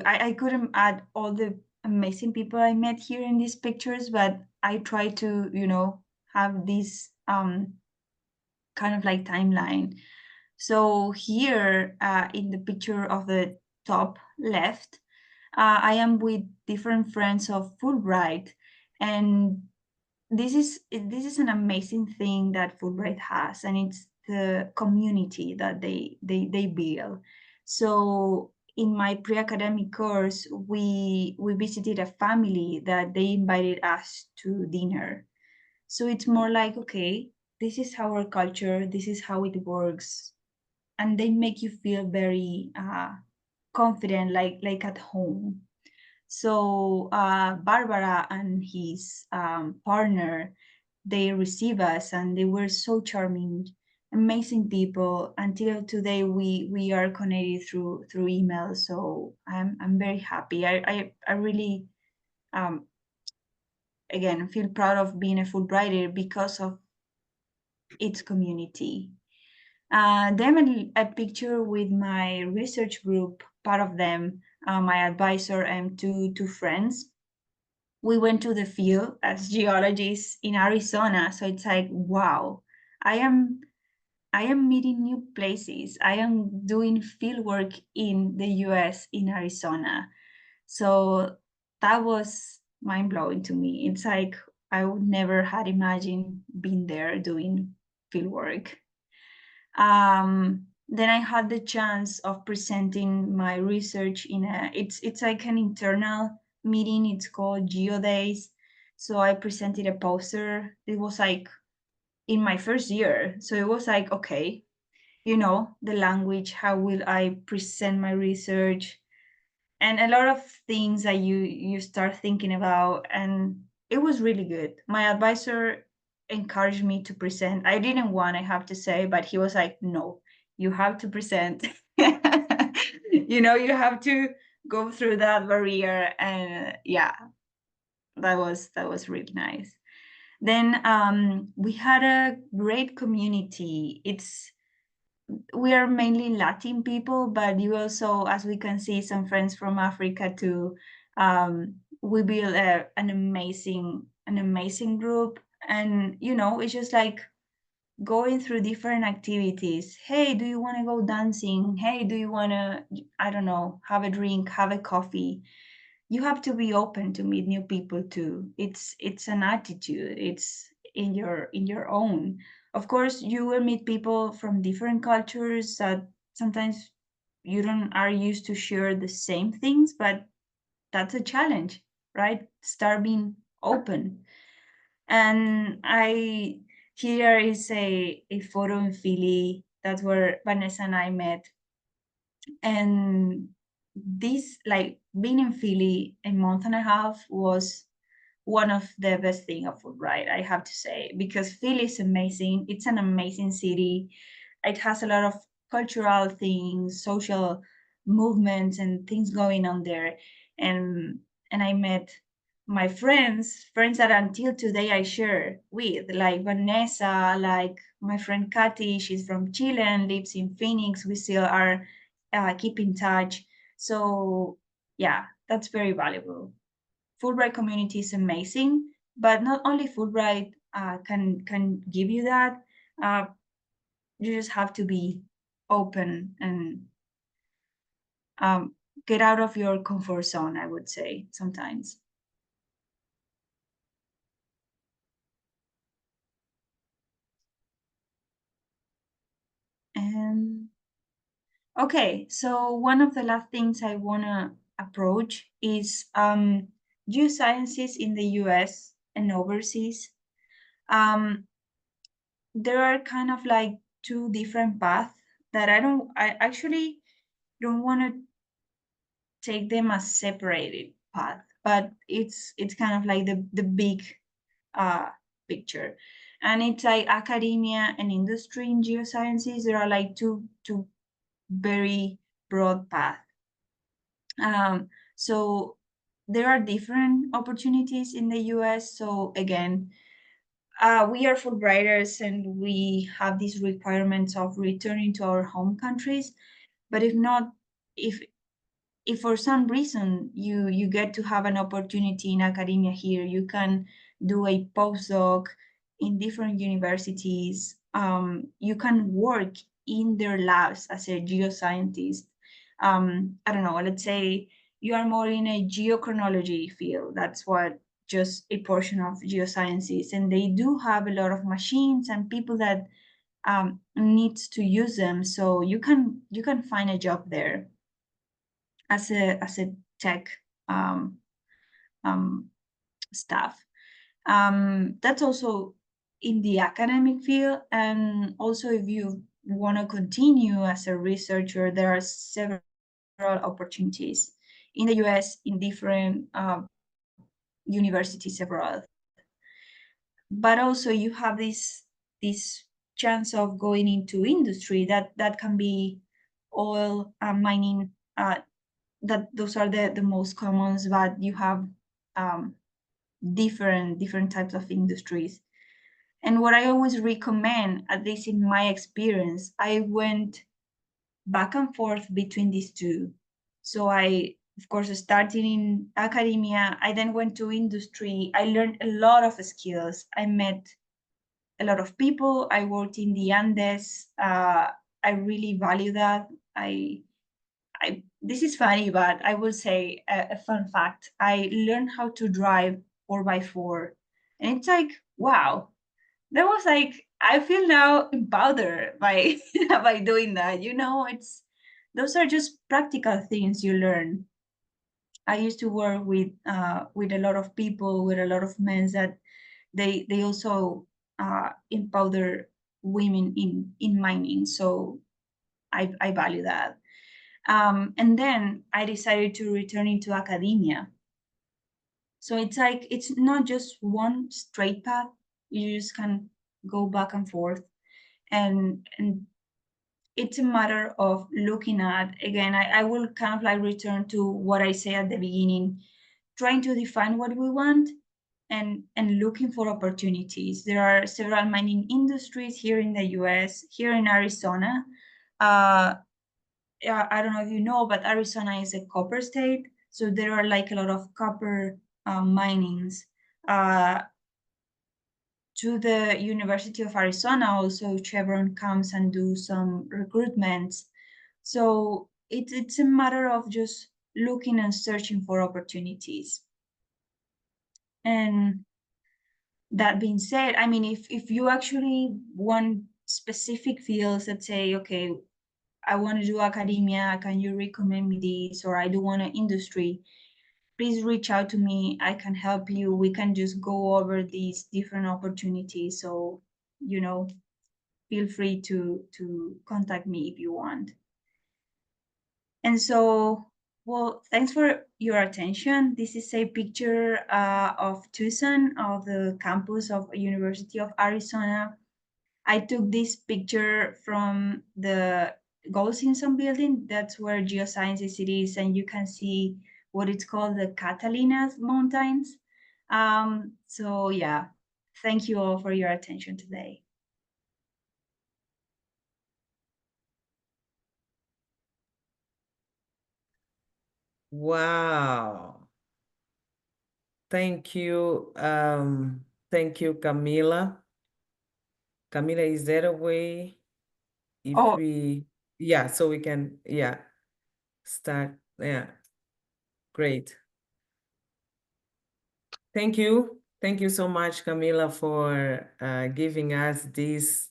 I couldn't add all the amazing people I met here in these pictures, but I try to, have this kind of like timeline. So here in the picture of the top left, I am with different friends of Fulbright, and this is an amazing thing that Fulbright has, and it's the community that they build. So in my pre-academic course, we visited a family that they invited us to dinner. So it's more like, okay, this is our culture, this is how it works, and they make you feel very confident, like at home. So Barbara and his partner, they receive us, and they were so charming, amazing people. Until today, we are connected through email. So I'm very happy. I really again feel proud of being a Fulbrighter because of its community. Then a picture with my research group, part of them, my advisor and two friends. We went to the field as geologists in Arizona. So it's like, wow, I am meeting new places. I am doing field work in the US in Arizona. So that was mind blowing to me. It's like I would never had imagined being there doing field work. Then I had the chance of presenting my research in it's like an internal meeting. It's called Geo Days. So I presented a poster. It was like in my first year. So it was like, okay, the language, how will I present my research? And a lot of things that you start thinking about, and it was really good. My advisor encouraged me to present. I didn't want, I have to say, but he was like, no, you have to present. You have to go through that barrier. And yeah, that was really nice. Then we had a great community. We are mainly Latin people, but you also, as we can see, some friends from Africa too. We build an amazing group, and it's just like going through different activities. Hey, do you want to go dancing? Hey, do you want to, I don't know, have a drink, have a coffee? You have to be open to meet new people too. It's an attitude. It's in your own. Of course, you will meet people from different cultures that sometimes you don't are used to share the same things, but that's a challenge, right? Start being open. And here is a photo in Philly. That's where Vanessa and I met. And this, like, being in Philly a month and a half was one of the best thing of Fulbright, I have to say, because Philly is amazing. It's an amazing city. It has a lot of cultural things, social movements, and things going on there. And I met my friends that until today I share with, like Vanessa, like my friend Katy. She's from Chile and lives in Phoenix. We still are keep in touch. So yeah, that's very valuable. Fulbright community is amazing, but not only Fulbright can give you that. You just have to be open and get out of your comfort zone, I would say, sometimes. And okay, so one of the last things I want to approach is geosciences in the US and overseas. There are kind of like two different paths that I actually don't want to take them as separated path, but it's kind of like the big picture. And it's like academia and industry in geosciences. There are like two very broad paths. So there are different opportunities in the US. So again, we are Fulbrighters and we have these requirements of returning to our home countries. But if not, if for some reason you get to have an opportunity in academia here, you can do a postdoc in different universities. You can work in their labs as a geoscientist. I don't know, let's say you are more in a geochronology field. That's what just a portion of geoscience is. And they do have a lot of machines and people that needs to use them. So you can find a job there as a tech staff. That's also in the academic field. And also if you want to continue as a researcher, there are several opportunities in the US in different universities abroad. But also you have this chance of going into industry that can be oil, mining, that those are the most commons, but you have different types of industries. And what I always recommend, at least in my experience, I went back and forth between these two. So I, of course, started in academia. I then went to industry. I learned a lot of skills. I met a lot of people. I worked in the Andes. I really value that. This is funny, but I will say a fun fact. I learned how to drive 4x4, and it's like, wow, that was like, I feel now empowered by by doing that. You know, it's those are just practical things you learn. I used to work with a lot of people, with a lot of men that they also empower women in mining. So I value that. And then I decided to return into academia. So it's like, it's not just one straight path. You just can go back and forth. And it's a matter of looking at, again, I will kind of like return to what I say at the beginning, trying to define what we want and looking for opportunities. There are several mining industries here in the US, here in Arizona. I don't know if you know, but Arizona is a copper state. So there are like a lot of copper minings. To the University of Arizona, also Chevron comes and do some recruitments. So it's a matter of just looking and searching for opportunities. And that being said, I mean, if you actually want specific fields that say, okay, I want to do academia, can you recommend me this? Or I do want an industry, please reach out to me. I can help you. We can just go over these different opportunities. So, you know, feel free to contact me if you want. And so, well, thanks for your attention. This is a picture of Tucson, of the campus of University of Arizona. I took this picture from the Gold Simpson building. That's where Geosciences it is, and you can see what it's called the Catalinas Mountains. So yeah, thank you all for your attention today. Wow. Thank you. Thank you, Camila. Camila, is there a way if Oh, yeah, so we can, yeah, start, yeah, great. Thank you. Thank you so much, Camila, for giving us this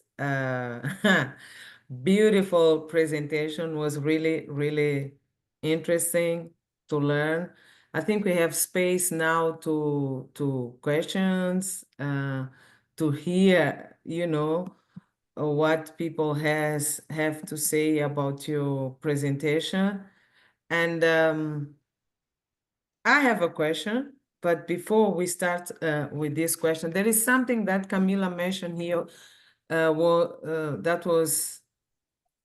beautiful presentation. Was really, really interesting to learn. I think we have space now to questions, to hear, you know, what people have to say about your presentation. And I have a question, but before we start with this question, there is something that Camila mentioned here. That was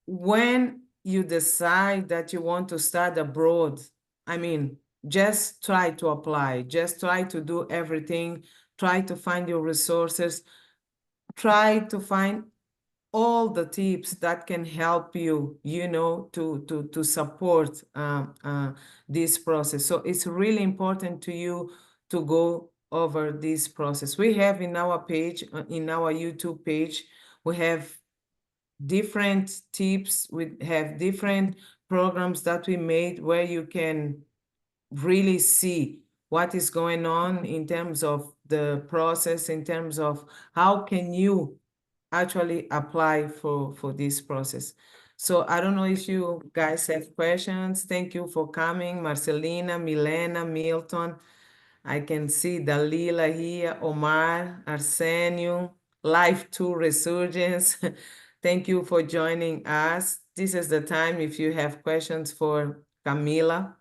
when you decide that you want to start abroad. I mean, just try to apply, just try to do everything, try to find your resources, try to find all the tips that can help you, to support this process. So it's really important to you to go over this process. We have in our page, in our YouTube page, we have different tips, we have different programs that we made where you can really see what is going on in terms of the process, in terms of how can you actually apply for this process. So I don't know if you guys have questions. Thank you for coming, Marcelina, Milena, Milton. I can see Dalila here, Omar, Arsenio, Life to Resurgence. Thank you for joining us. This is the time if you have questions for Camila,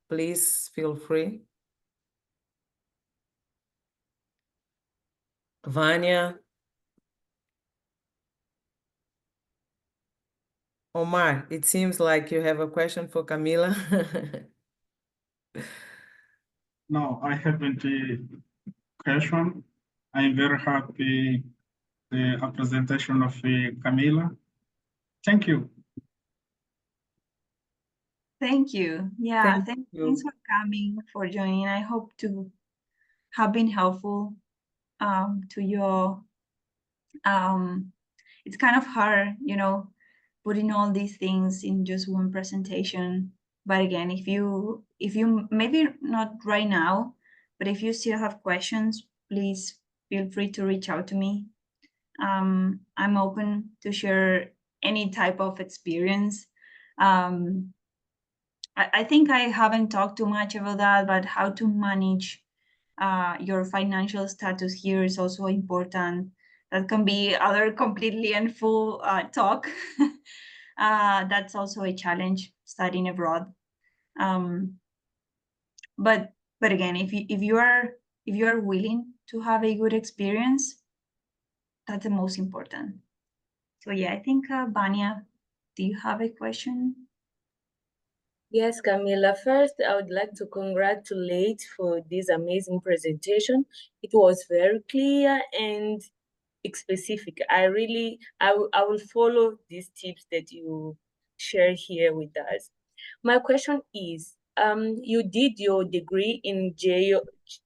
please feel free. Vanya. Omar, it seems like you have a question for Camila. No, I haven't a question. I'm very happy the presentation of Camila. Thank you. Thank you. Yeah, Thank you. thanks for coming, for joining. I hope to have been helpful to your it's kind of hard, putting all these things in just one presentation. But again, if you maybe not right now, but if you still have questions, please feel free to reach out to me. I'm open to share any type of experience. I think I haven't talked too much about that, but how to manage your financial status here is also important. That can be other completely and full talk. That's also a challenge studying abroad. But again, if you are willing to have a good experience, that's the most important. So yeah, I think Vanya, do you have a question? Yes, Camila. First, I would like to congratulate for this amazing presentation. It was very clear and specific. I will follow these tips that you share here with us. My question is, you did your degree in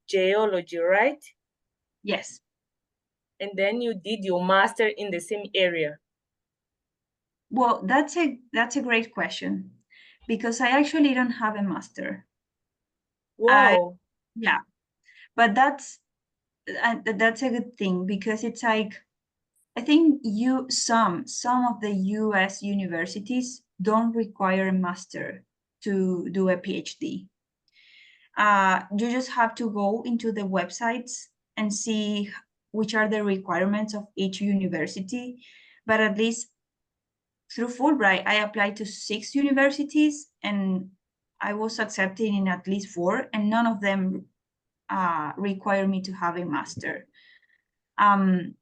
geology, right? Yes. And then you did your master in the same area. Well, that's a great question, because I actually don't have a master. Wow. Yeah, but that's a good thing, because it's like, I think some of the US universities don't require a master to do a PhD. You just have to go into the websites and see which are the requirements of each university. But at least through Fulbright, I applied to 6 universities and I was accepted in at least 4, and none of them require me to have a master. I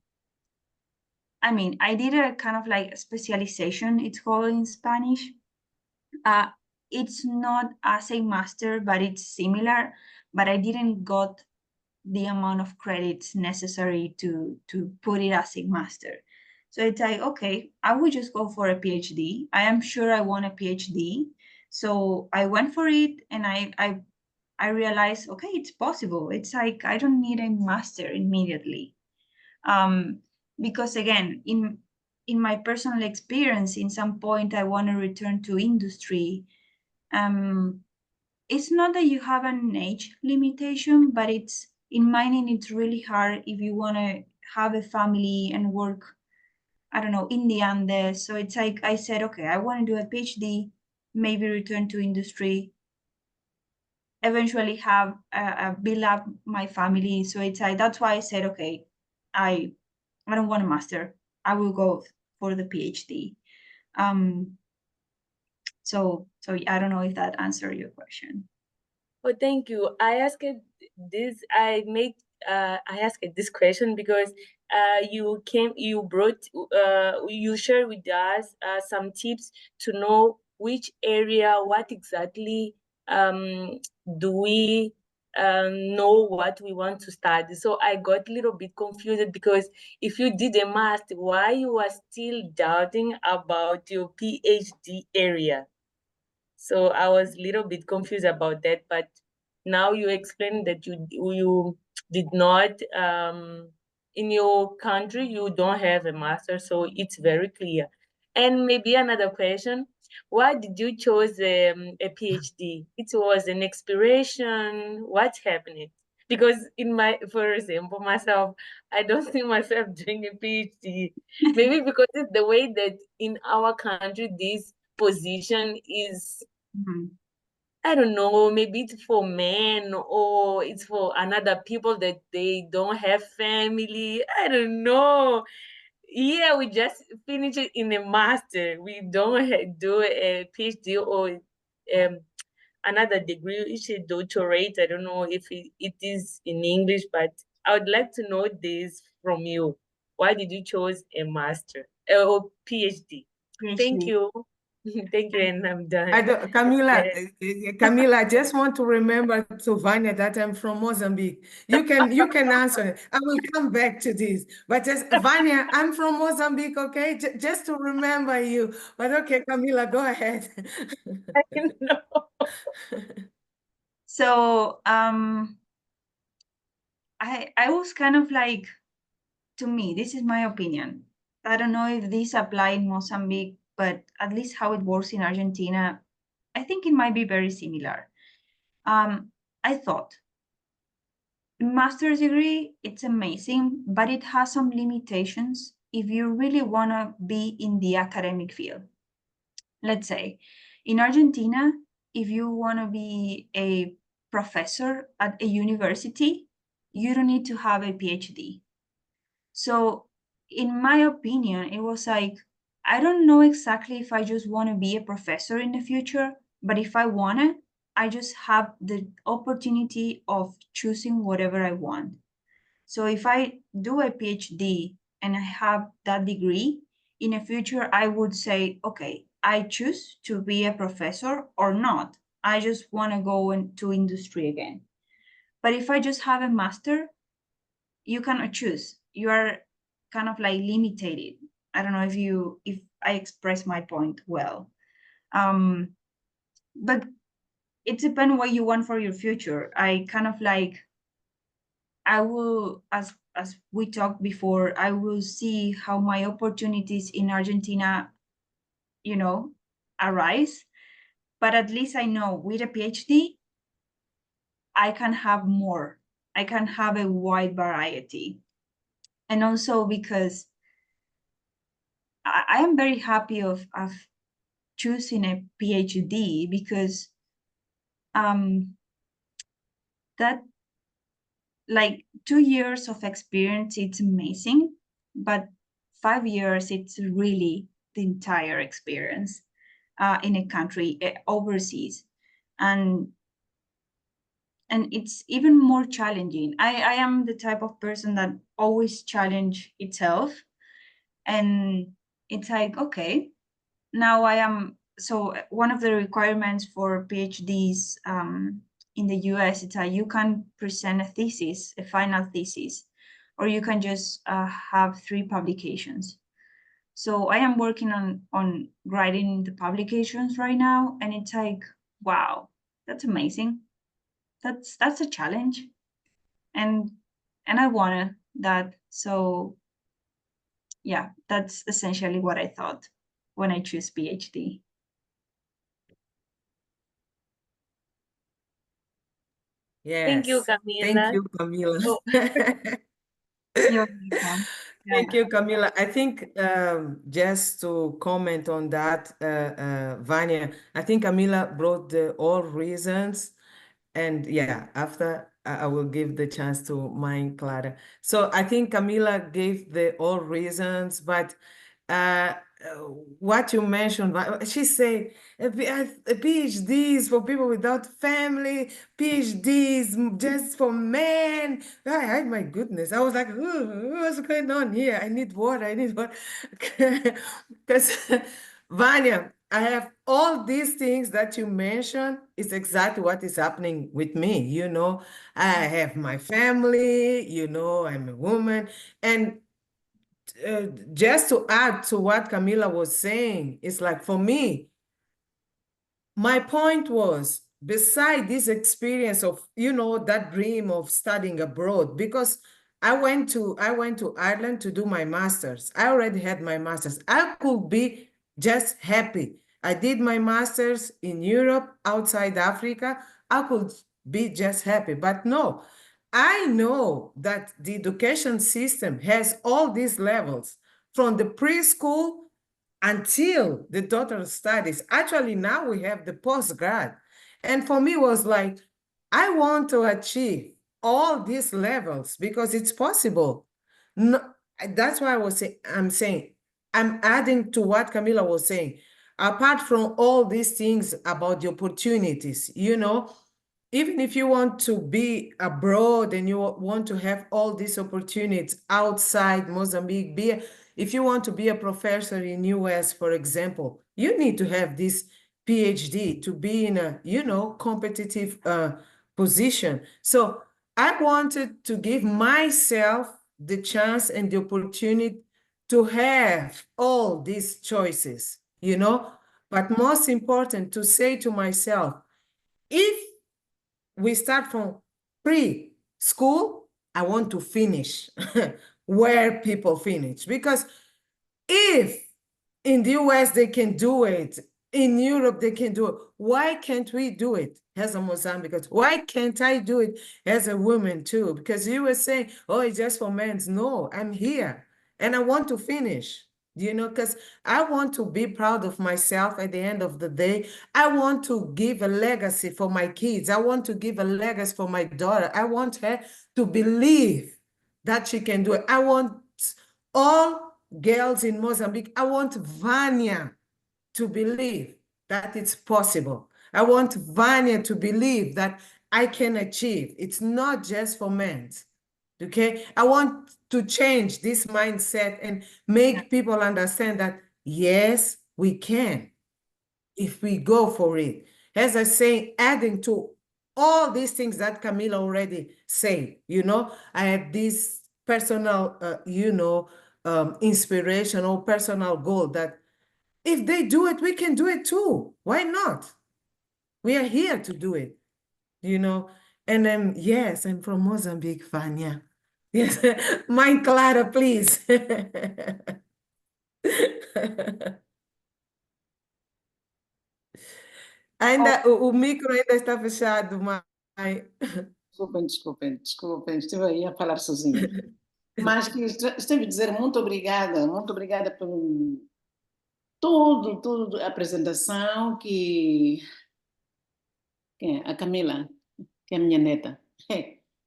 mean, I did a kind of like specialization, it's called in Spanish. It's not as a master, but it's similar, but I didn't got the amount of credits necessary to put it as a master. So it's like, okay, I would just go for a PhD. I am sure I want a PhD. So I went for it, and I realized, okay, it's possible. It's like, I don't need a master immediately. Because again, in my personal experience, in some point I want to return to industry. It's not that you have an age limitation, but it's in mining, it's really hard if you want to have a family and work, I don't know, in the Andes. So it's like, I said, okay, I want to do a PhD, maybe return to industry, eventually have build up my family. So it's like, that's why I said, okay, I don't want a master. I will go for the PhD. So I don't know if that answered your question. Oh, thank you. I asked this. I asked this question because you shared with us some tips to know which area, what exactly do we know what we want to study. So I got a little bit confused because if you did a master, why you are still doubting about your PhD area? So I was a little bit confused about that, but now you explained that you did not in your country you don't have a master, so it's very clear. And maybe another question: why did you choose a PhD? It was an inspiration. What's happening? Because for example, myself, I don't see myself doing a PhD. Maybe because it's the way that in our country this position is, I don't know, maybe it's for men or it's for another people that they don't have family. I don't know. Yeah, we just finish it in a master. We don't do a PhD or another degree. It's a doctorate. I don't know if it is in English, but I would like to know this from you. Why did you choose a master or PhD? Thank you. Thank you, and I'm done. Camila, I just want to remember to Vanya that I'm from Mozambique. You can answer it. I will come back to this. But just Vanya, I'm from Mozambique, okay? Just to remember you. But okay, Camila, go ahead. I know. So I was kind of like, to me, this is my opinion. I don't know if this applies in Mozambique, but at least how it works in Argentina, I think it might be very similar. I thought master's degree, it's amazing, but it has some limitations if you really want to be in the academic field. Let's say in Argentina, if you want to be a professor at a university, you don't need to have a PhD. So in my opinion, it was like, I don't know exactly if I just want to be a professor in the future, but if I want it, I just have the opportunity of choosing whatever I want. So if I do a PhD and I have that degree, in the future, I would say, okay, I choose to be a professor or not. I just want to go into industry again. But if I just have a master, you cannot choose. You are kind of like limited. I don't know if I express my point well. But it depends what you want for your future. I kind of like, I will, as we talked before, I will see how my opportunities in Argentina, arise. But at least I know with a PhD, I can have more. I can have a wide variety. And also because I am very happy of choosing a PhD because that, like, 2 years of experience, it's amazing, but 5 years, it's really the entire experience in a country overseas, and it's even more challenging. I am the type of person that always challenge itself, and it's like, okay, now I am. So one of the requirements for PhDs in the US is that you can present a thesis, a final thesis, or you can just have 3 publications. So I am working on writing the publications right now, and it's like, wow, that's amazing. That's a challenge, and I wanted that. So yeah, that's essentially what I thought when I choose PhD. Yes. Thank you, Camila. Thank you, Camila. Oh. You're welcome. Thank you, Camila. I think just to comment on that, Vanya, I think Camila brought all reasons. And yeah, after I will give the chance to mine, Clara. So I think Camila gave the all reasons, but what you mentioned, she said, PhDs for people without family, PhDs just for men. My goodness, I was like, what's going on here? I need water, Because, Vanya, I have all these things that you mentioned. It's exactly what is happening with me, I have my family, I'm a woman, and just to add to what Camila was saying, it's like for me, my point was, beside this experience of, that dream of studying abroad, because I went to Ireland to do my master's. I already had my master's. I could be just happy. I did my master's in Europe, outside Africa. I could be just happy, but no. I know that the education system has all these levels from the preschool until the doctoral studies. Actually, now we have the postgrad. And for me, it was like, I want to achieve all these levels because it's possible. No, that's why I'm saying, I'm adding to what Camila was saying. Apart from all these things about the opportunities, even if you want to be abroad and you want to have all these opportunities outside Mozambique, if you want to be a professor in US, for example, you need to have this PhD to be in a, competitive position. So I wanted to give myself the chance and the opportunity to have all these choices, but most important to say to myself, if we start from pre-school, I want to finish where people finish. Because if in the US they can do it, in Europe they can do it, why can't we do it as a Mozambican? Why can't I do it as a woman too? Because you were saying, oh, it's just for men. No, I'm here and I want to finish. Because I want to be proud of myself at the end of the day. I want to give a legacy for my kids. I want to give a legacy for my daughter. I want her to believe that she can do it. I want all girls in Mozambique, I want Vanya to believe that it's possible. I want Vanya to believe that I can achieve. It's not just for men. Okay, I want to change this mindset and make people understand that yes, we can if we go for it. As I say, adding to all these things that Camila already said, I have this personal, inspiration or personal goal that if they do it, we can do it too. Why not? We are here to do it, And then, yes, I'm from Mozambique, Vanya. Yes, mãe Clara, please. O micro ainda está fechado, mãe. Desculpem, estive aí a falar sozinha. Mas que estive a dizer muito obrigada por tudo a apresentação que a Camila, que é a minha neta,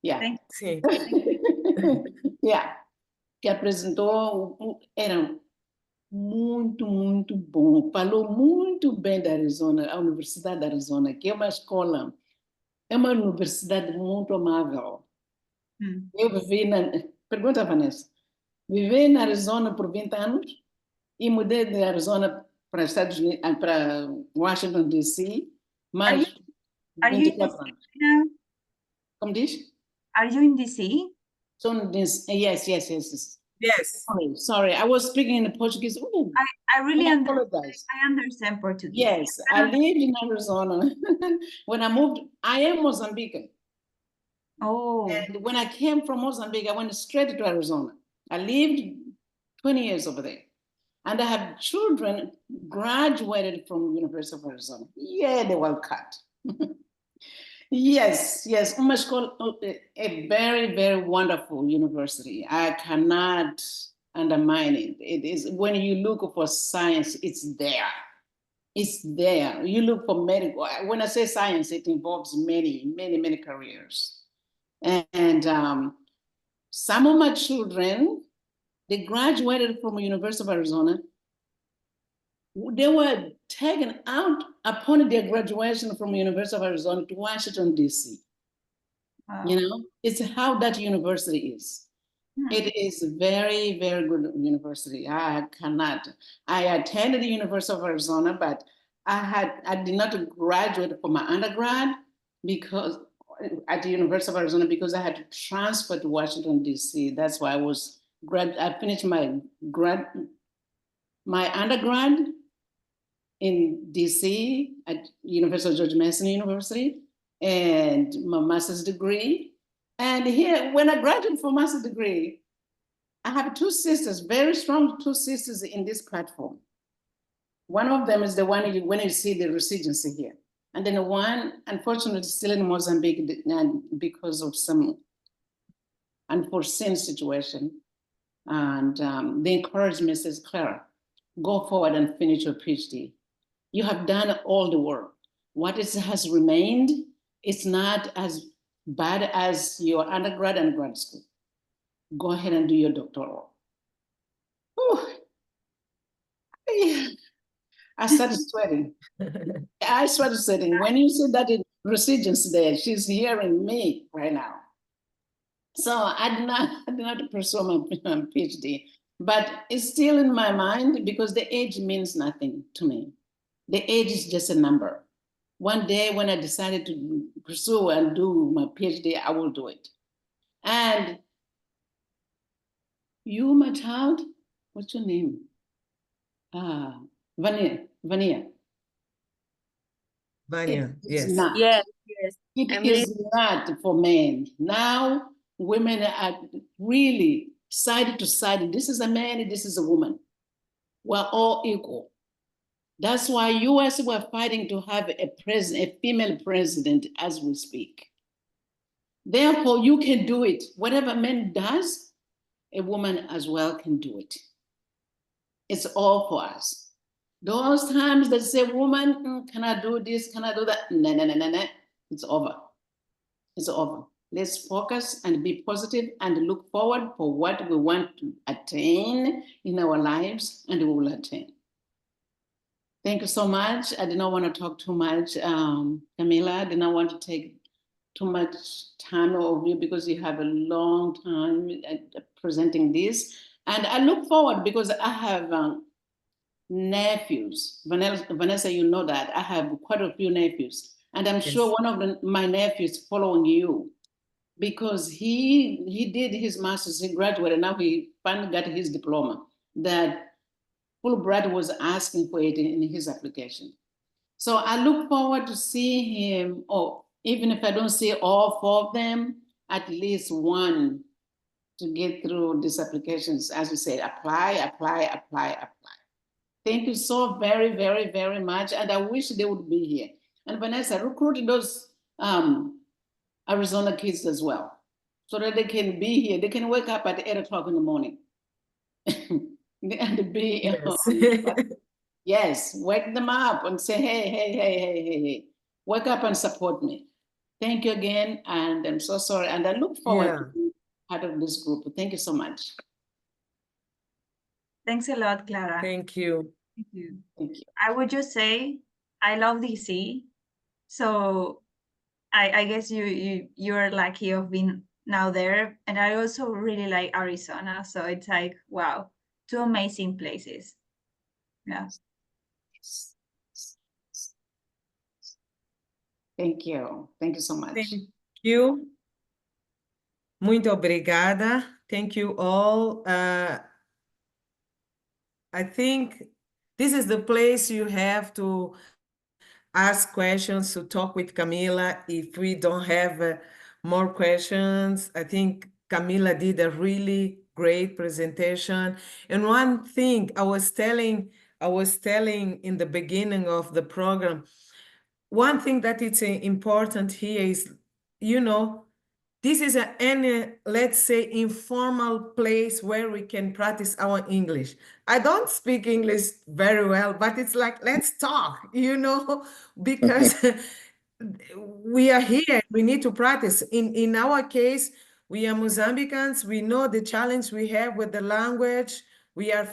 yeah. Sim. Yeah, que apresentou, era muito bom, falou muito bem da Arizona, a Universidade da Arizona, que é uma escola, é uma universidade muito amável. Eu pergunta a Vanessa, vivi na Arizona por 20 anos e mudei de Arizona para Estados Unidos, para Washington DC, mas 24 anos. Como diz? Are you in DC? So yes. Yes. Sorry, I was speaking in Portuguese. Ooh, I really apologize. I understand Portuguese. Yes, I lived in Arizona. When I moved, I am Mozambican. Oh. And when I came from Mozambique, I went straight to Arizona. I lived 20 years over there. And I have children graduated from University of Arizona. Yeah, they were cut. Yes, uma escola, a very wonderful university. I cannot undermine it. It is, when you look for science, it's there. It's there. You look for medical. When I say science, it involves many careers. And some of my children They graduated from the University of Arizona. They were taken out upon their graduation from the University of Arizona to Washington, D.C. Wow. You know, it's how that university is. It is a very, very good university. I attended the University of Arizona, but I did not graduate from my undergrad because at the University of Arizona because I had to transfer to Washington, D.C. That's why I finished my undergrad in D.C. at University of George Mason University and my master's degree. And here, when I graduated from master's degree, I have two sisters, very strong two sisters in this platform. One of them is the one when you see the residency here. And then one, unfortunately, still in Mozambique because of some unforeseen situation. And they encouraged me, says, Clara, go forward and finish your PhD. You have done all the work. What has remained is not as bad as your undergrad and grad school. Go ahead and do your doctoral. Whew. I started sweating. I started sweating. When you said that in Residency there, she's hearing me right now. So I did not pursue my PhD, but it's still in my mind because the age means nothing to me. The age is just a number. One day when I decided to pursue and do my PhD, I will do it. And you, my child, what's your name? Vania. Vania, yes. Not. Yes. It is not for men. Now women are really side to side. This is a man, this is a woman. We're all equal. That's why US were fighting to have a female president as we speak. Therefore, you can do it. Whatever man does, a woman as well can do it. It's all for us. Those times that say, woman, can I do this? Can I do that? No. It's over. It's over. Let's focus and be positive and look forward for what we want to attain in our lives, and we will attain. Thank you so much. I did not want to talk too much. Camila, I did not want to take too much time of you because you have a long time presenting this. And I look forward because I have nephews. Vanessa, you know that. I have quite a few nephews. And I'm sure one of my nephews following you because he did his master's, he graduated, now he finally got his diploma that Fulbright was asking for it in his application. So I look forward to seeing him, or even if I don't see all four of them, at least one to get through these applications. As you said, apply. Thank you so very, very, very much. And I wish they would be here. And Vanessa, recruit those Arizona kids as well, so that they can be here. They can wake up at 8 o'clock in the morning. And be, yes, wake them up and say, hey, wake up and support me. Thank you again. And I'm so sorry. And I look forward to being part of this group. Thank you so much. Thanks a lot, Clara. Thank you. Thank you. Thank you. I would just say, I love DC. So I guess you're lucky of being now there. And I also really like Arizona. So it's like, wow, two amazing places. Yeah. Thank you. Thank you so much. Thank you. Muito obrigada. Thank you all. I think this is the place you have to ask questions, to talk with Camila. If we don't have more questions, I think Camila did a really great presentation. And one thing I was telling in the beginning of the program, one thing that it's important here is, you know, this is let's say, informal place where we can practice our English. I don't speak English very well, but it's like, let's talk, you know, because we are here, we need to practice. In our case, We are Mozambicans. We know the challenge we have with the language. We are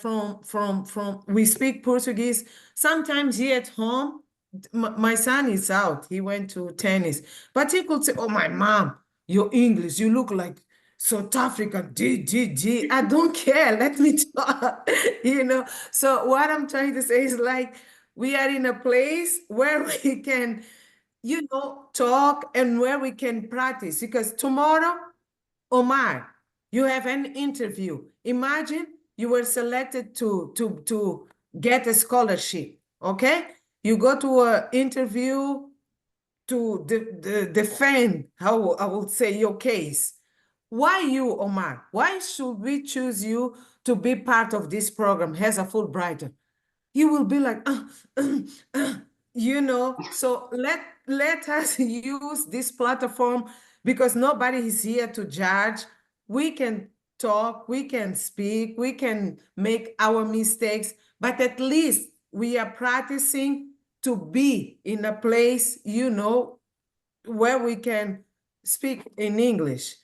we speak Portuguese. Sometimes here at home, my son is out. He went to tennis. But he could say, oh, my mom, your English, you look like South African. I don't care. Let me talk. So what I'm trying to say is like, we are in a place where we can, talk and where we can practice. Because tomorrow, Omar, you have an interview. Imagine you were selected to get a scholarship, okay? You go to an interview to defend, how I would say, your case. Why you, Omar? Why should we choose you to be part of this program as a Fulbrighter? You will be like, so let us use this platform because nobody is here to judge. We can talk, we can speak, we can make our mistakes, but at least we are practicing to be in a place, where we can speak in English.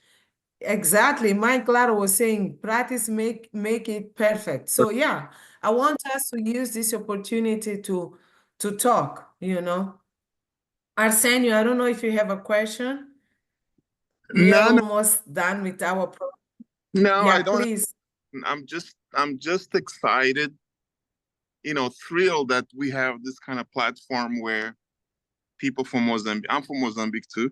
Exactly. Mike Claro was saying, practice make it perfect. So yeah, I want us to use this opportunity to talk, Arsenio, I don't know if you have a question. We are No, almost done with our program. no, I Yeah, don't. please. I'm just excited, thrilled that we have this kind of platform where people from Mozambique, I'm from Mozambique too,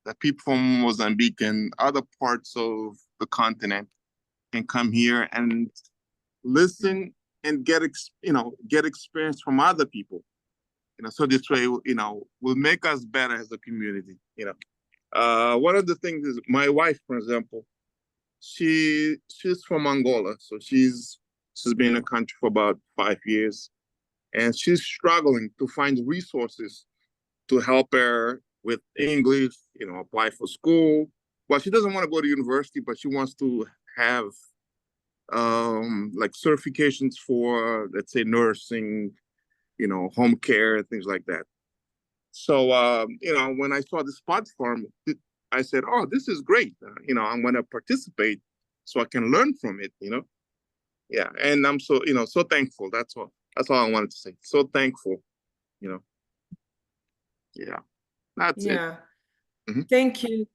that people from Mozambique and other parts of the continent can come here and listen and get experience from other people. So this way, will make us better as a community. One of the things is my wife, for example, she's from Angola, so she's been in the country for about 5 years, and she's struggling to find resources to help her with English, apply for school. Well, she doesn't want to go to university, but she wants to have like certifications for, let's say, nursing, home care, things like that. So, when I saw this platform, I said, oh, this is great. I'm going to participate so I can learn from it, Yeah. And I'm so, so thankful. That's all I wanted to say. So thankful, Yeah. That's it. Yeah. Thank you.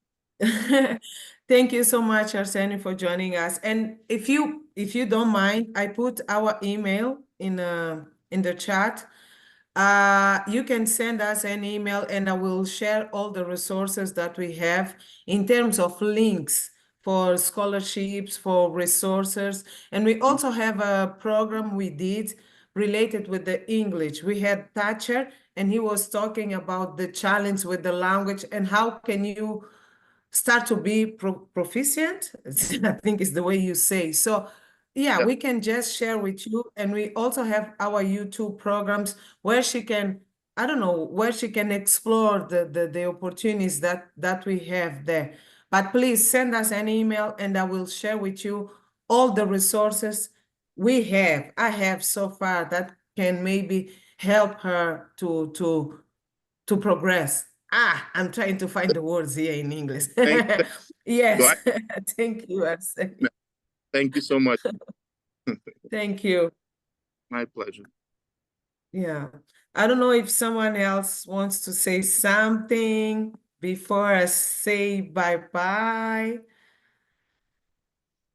Thank you so much, Arsenio, for joining us. And if you don't mind, I put our email in the chat. You can send us an email and I will share all the resources that we have in terms of links for scholarships, for resources. And we also have a program we did related with the English. We had Thatcher and he was talking about the challenge with the language and how can you start to be proficient, I think is the way you say. So yeah, we can just share with you. And we also have our YouTube programs where she can, I don't know, where she can explore the opportunities that we have there. But please send us an email and I will share with you all the resources I have so far that can maybe help her to progress. I'm trying to find the words here in English. Yes, thank you, Arsenio. Thank you so much. Thank you. My pleasure. Yeah, I don't know if someone else wants to say something before I say bye-bye.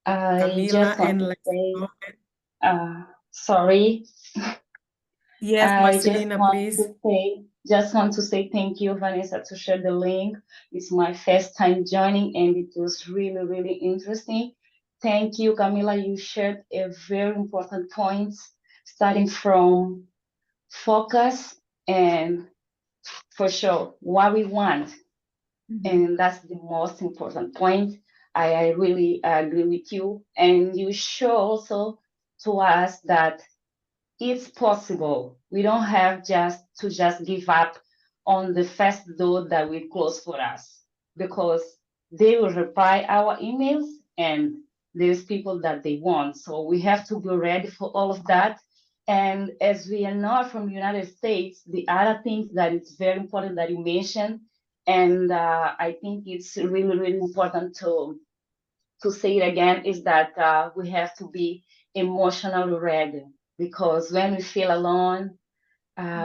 I Camila just want and to say, Leslie. sorry. Yes, I Marcelina, please. just want to say thank you, Vanessa, to share the link. It's my first time joining and it was really, really interesting. Thank you, Camila. You shared a very important point, starting from focus and for sure what we want. And that's the most important point. I really agree with you. And you show also to us that it's possible. We don't have to give up on the first door that we close for us, because they will reply our emails and there's people that they want. So we have to be ready for all of that. And as we are not from the United States, the other things that it's very important that you mentioned, and I think it's really, really important to to say it again is that we have to be emotionally ready, because when we feel alone,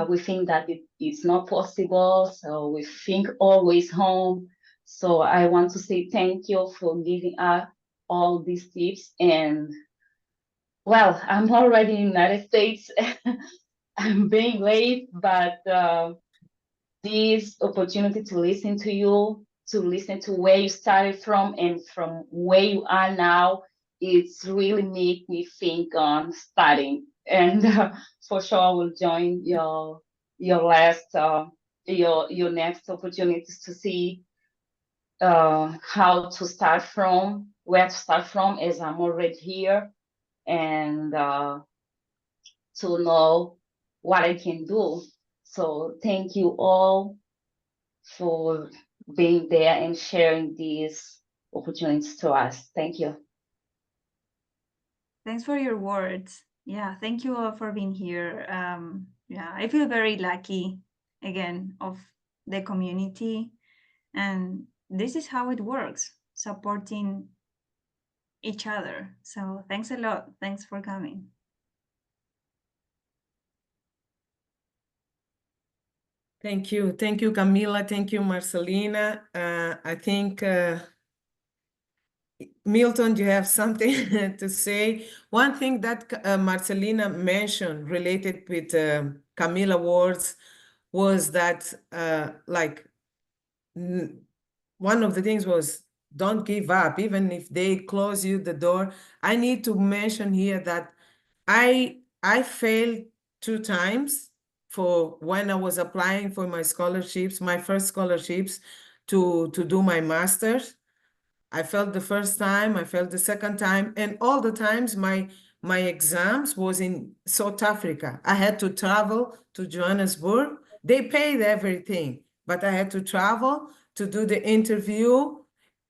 we think that it's not possible, so we think always home. So I want to say thank you for giving us all these tips. And well, I'm already in the United States. I'm being late, but this opportunity to listen to you, to listen to where you started from and from where you are now, it's really make me think on studying. And for sure, I will join your last your next opportunities to see how to start from, where to start from, as I'm already here, and to know what I can do. So thank you all for being there and sharing these opportunities to us. Thank you. Thanks for your words. Yeah, thank you all for being here. Yeah, I feel very lucky again of the community, and this is how it works, supporting each other. So thanks a lot. Thanks for coming. Thank you, Camila. Thank you, Marcelina. I think Milton, you have something to say? One thing that Marcelina mentioned related with Camila words was that one of the things was don't give up, even if they close you the door. I need to mention here that I failed 2 times for when I was applying for my scholarships, my first scholarships to do my master's. I failed the first time, I failed the second time, and all the times my exams was in South Africa. I had to travel to Johannesburg. They paid everything, but I had to travel to do the interview,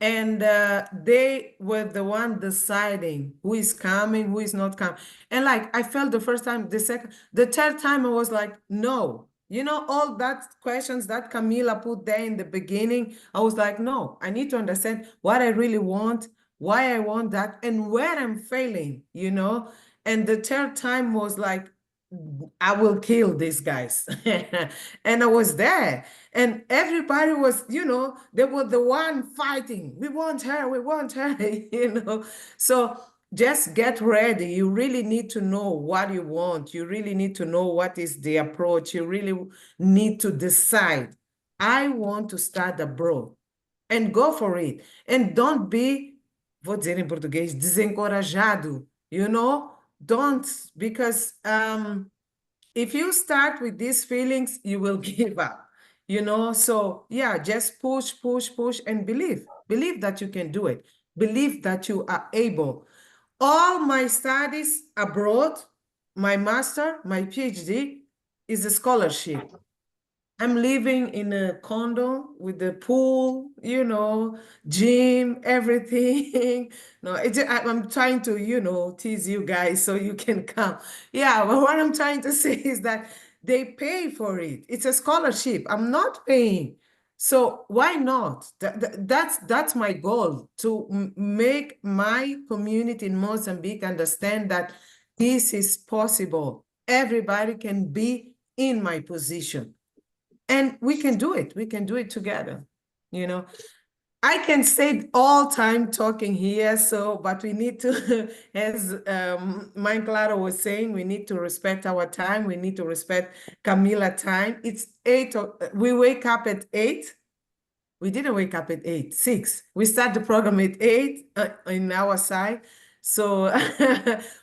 and they were the one deciding who is coming, who is not coming. And like I failed the first time, the second, the third time I was like, no. You know, all that questions that Camila put there in the beginning, I was like, no, I need to understand what I really want, why I want that, and where I'm failing, you know? And the third time was like, I will kill these guys. And I was there. And everybody was, you know, they were the one fighting. We want her, you know? So just get ready. You really need to know what you want. You really need to know what is the approach. You really need to decide, I want to start abroad, and go for it. And don't be, vou dizer em português, desencorajado, you know? Don't, because if you start with these feelings, you will give up, you know? So yeah, just push, and believe that you can do it. Believe that you are able. All my studies abroad, my master, my PhD, is a scholarship. I'm living in a condo with the pool, you know, gym, everything. No, I'm trying to, you know, tease you guys so you can come. Yeah, but what I'm trying to say is that they pay for it. It's a scholarship. I'm not paying. So why not? That's my goal, to make my community in Mozambique understand that this is possible. Everybody can be in my position. And we can do it. We can do it together. You know, I can stay all time talking here. So, but we need to, as Mike Clara was saying, we need to respect our time. We need to respect Camila time. It's 8. We wake up at 8. We didn't wake up at 8, 6. We start the program at 8 in our side. So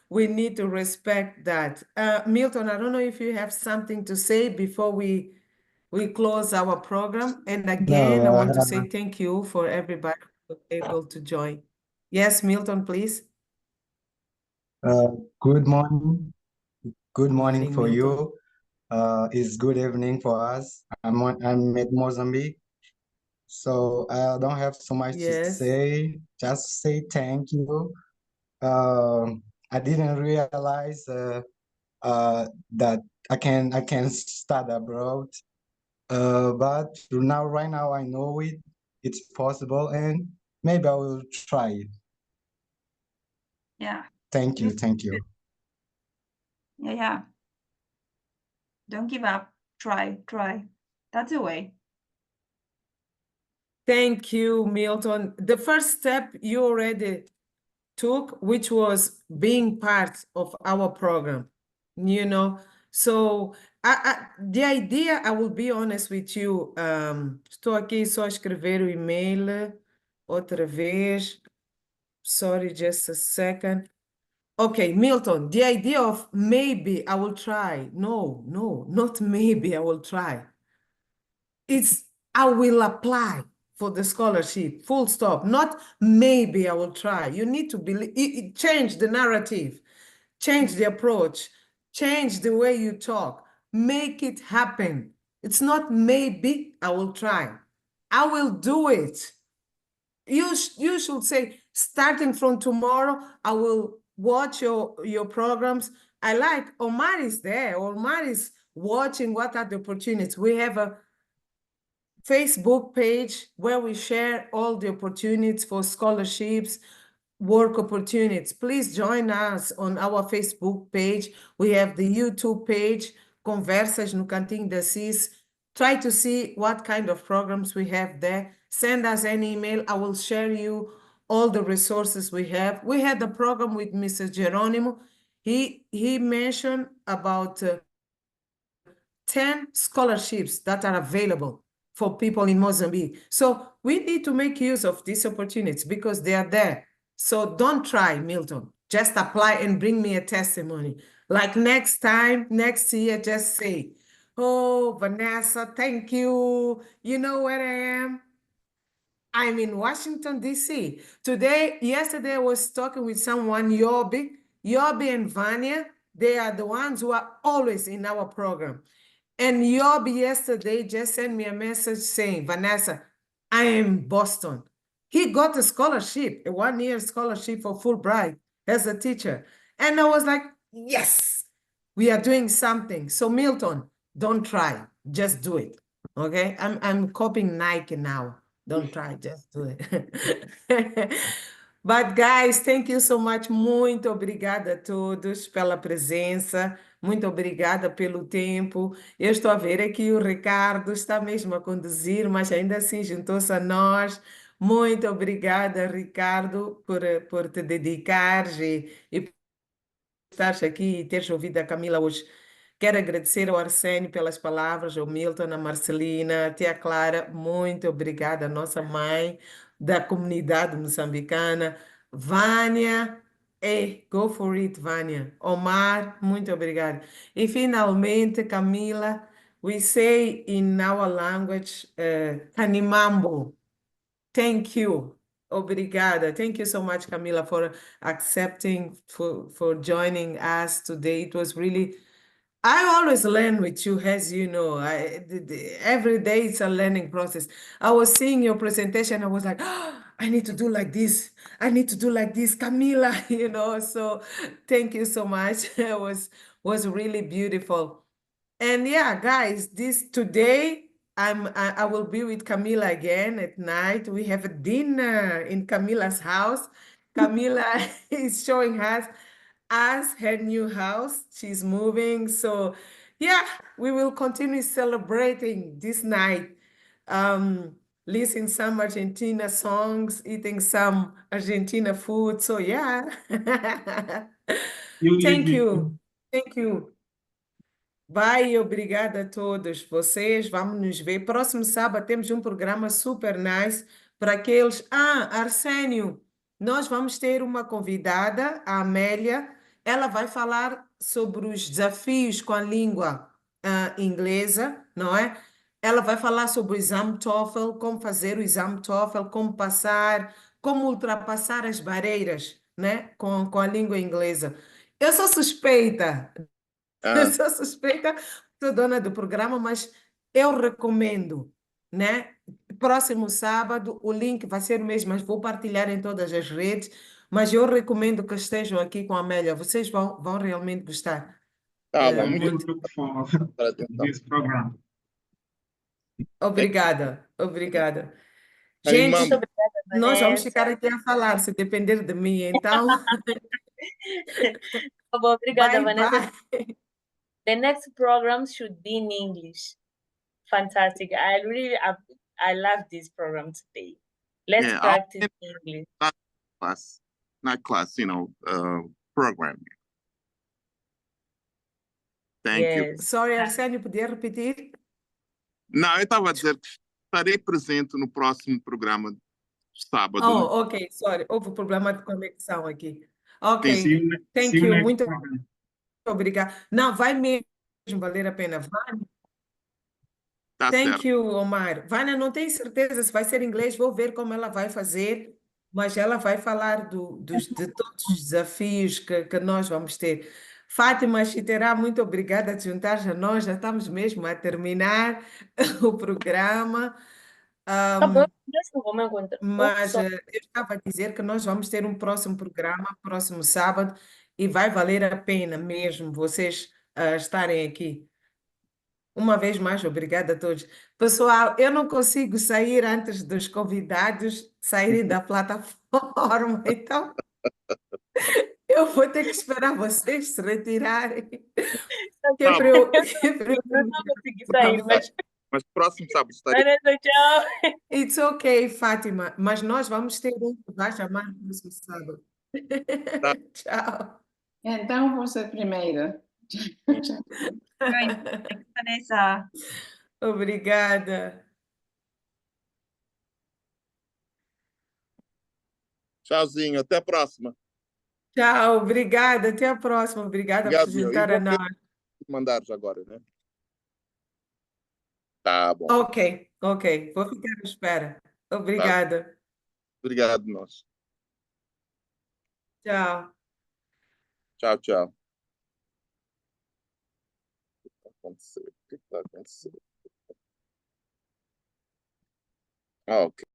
we need to respect that. Milton, I don't know if you have something to say before we close our program. And again, I want to say thank you for everybody who was able to join. Yes, Milton, please. Good morning. Good morning for Milton. you. It's good evening for us. I'm at Mozambique, so I don't have so much to Yes. say. Just say thank you. I didn't realize that I can start abroad. But right now I know it's possible, and maybe I will try it. Yeah. Thank you. This- Thank you. Yeah. Don't give up. Try. That's the way. Thank you, Milton. The first step you already took, which was being part of our program, you know. So the idea, I will be honest with you, estou aqui só a escrever o e-mail outra vez. Sorry, just a second. Okay, Milton, the idea of maybe I will try. No, not maybe I will try. It's I will apply for the scholarship, full stop, not maybe I will try. You need to believe, change the narrative, change the approach, change the way you talk, make it happen. It's not maybe I will try. I will do it. You should say, starting from tomorrow, I will watch your programs. I like Omar is there. Omar is watching what are the opportunities. We have a Facebook page where we share all the opportunities for scholarships, work opportunities. Please join us on our Facebook page. We have the YouTube page, Conversas no Cantinho da Sissi. Try to see what kind of programs we have there. Send us an email. I will share you all the resources we have. We had a program with Mr. Geronimo. He mentioned about 10 scholarships that are available for people in Mozambique. So we need to make use of these opportunities because they are there. So don't try, Milton. Just apply and bring me a testimony. Like next time, next year, just say, oh, Vanessa, thank you. You know where I am? I'm in Washington, D.C. Yesterday, I was talking with someone, Yobi and Vanya. They are the ones who are always in our program. And Yobi yesterday just sent me a message saying, Vanessa, I am in Boston. He got a scholarship, a 1-year scholarship for Fulbright as a teacher. And I was like, yes, we are doing something. So Milton, don't try, just do it. Okay, I'm copying Nike now. Don't try, just do it. But guys, thank you so much. Muito obrigada a todos pela presença. Muito obrigada pelo tempo. Eu estou a ver aqui o Ricardo está mesmo a conduzir, mas ainda assim juntou-se a nós. Muito obrigada, Ricardo, por te dedicares e por estares aqui e teres ouvido a Camila hoje. Quero agradecer ao Arsénio pelas palavras, ao Milton, a Marcelina, a tia Clara, muito obrigada, a nossa mãe da comunidade moçambicana. Vânia, go for it, Vânia. Omar, muito obrigada. E finalmente, Camila, we say in our language, Kanimambo. Thank you. Obrigada. Thank you so much, Camila, for accepting, for joining us today. It was really, I always learn with you, as you know. Every day it's a learning process. I was seeing your presentation. I was like, oh, I need to do like this. I need to do like this, Camila, you know. So thank you so much. It was really beautiful. And yeah, guys, today I will be with Camila again at night. We have a dinner in Camila's house. Camila is showing us her new house. She's moving. So yeah, we will continue celebrating this night. Listening some Argentina songs, eating some Argentina food. So yeah. You leave Thank me. you. Thank you. Bye, obrigada a todos vocês. Vamos nos ver. Próximo sábado temos um programa super nice para aqueles. Arsénio, nós vamos ter uma convidada, a Amélia. Ela vai falar sobre os desafios com a língua inglesa, não é? Ela vai falar sobre o exame TOEFL, como fazer o exame TOEFL, como passar, como ultrapassar as barreiras, né? Com a língua inglesa. Eu sou suspeita. Eu sou suspeita, sou dona do programa, mas eu recomendo, né? Próximo sábado, o link vai ser o mesmo, mas vou partilhar em todas as redes. Mas eu recomendo que estejam aqui com a Amélia. Vocês vão realmente gostar. Ah, I muito will look for this program. Obrigada. Aí, Gente, mambo. Muito obrigada, nós vamos Vanessa. ficar aqui a falar, se depender de mim, então. Obrigada, Bye, Vanessa. bye. The next program should be in English. Fantastic. I love this program today. Let's Yeah, practice English. Not class, program. Thank you. Yes. Sorry, Arsenio, podia repetir? Não, eu estava a dizer que estarei presente no próximo programa sábado. né? Oh, ok, sorry. Houve problema de conexão aqui. Sim, Ok, sim. thank See you you. next Muito program. obrigada. Não, vai mesmo valer a pena. Vai. Tá Thank certo. you, Omar. Vânia, não tenho certeza se vai ser em inglês, vou ver como ela vai fazer, mas ela vai falar de todos os desafios que nós vamos ter. Fátima Chiterá, muito obrigada de juntar a nós, já estamos mesmo a terminar o programa. Tá bom, eu vou me encontrar. Mas eu estava a dizer que nós vamos ter um próximo programa, próximo sábado, e vai valer a pena mesmo vocês estarem aqui. Uma vez mais, obrigada a todos. Pessoal, eu não consigo sair antes dos convidados saírem da plataforma, então eu vou ter que esperar vocês se retirarem. Que é Tá para bom. eu, Eu não consegui sair, Mas próximo sábado estarei. Vanessa, tchau. It's okay, Fátima, mas nós vamos ter um que vai chamar no próximo sábado. Tá. Tchau. Então, você primeiro. Thanks, Vanessa. Obrigada. Tchauzinho, até a próxima. Tchau, obrigada. Até a próxima. Obrigada por Obrigado, meu. E juntar a vou ver nós. mandar já agora, né? Tá bom. Ok, ok. Vou ficar à espera. Obrigada. Obrigado, nós. Tchau. Tchau, tchau. O que está acontecendo? O que está acontecendo? Ah, ok.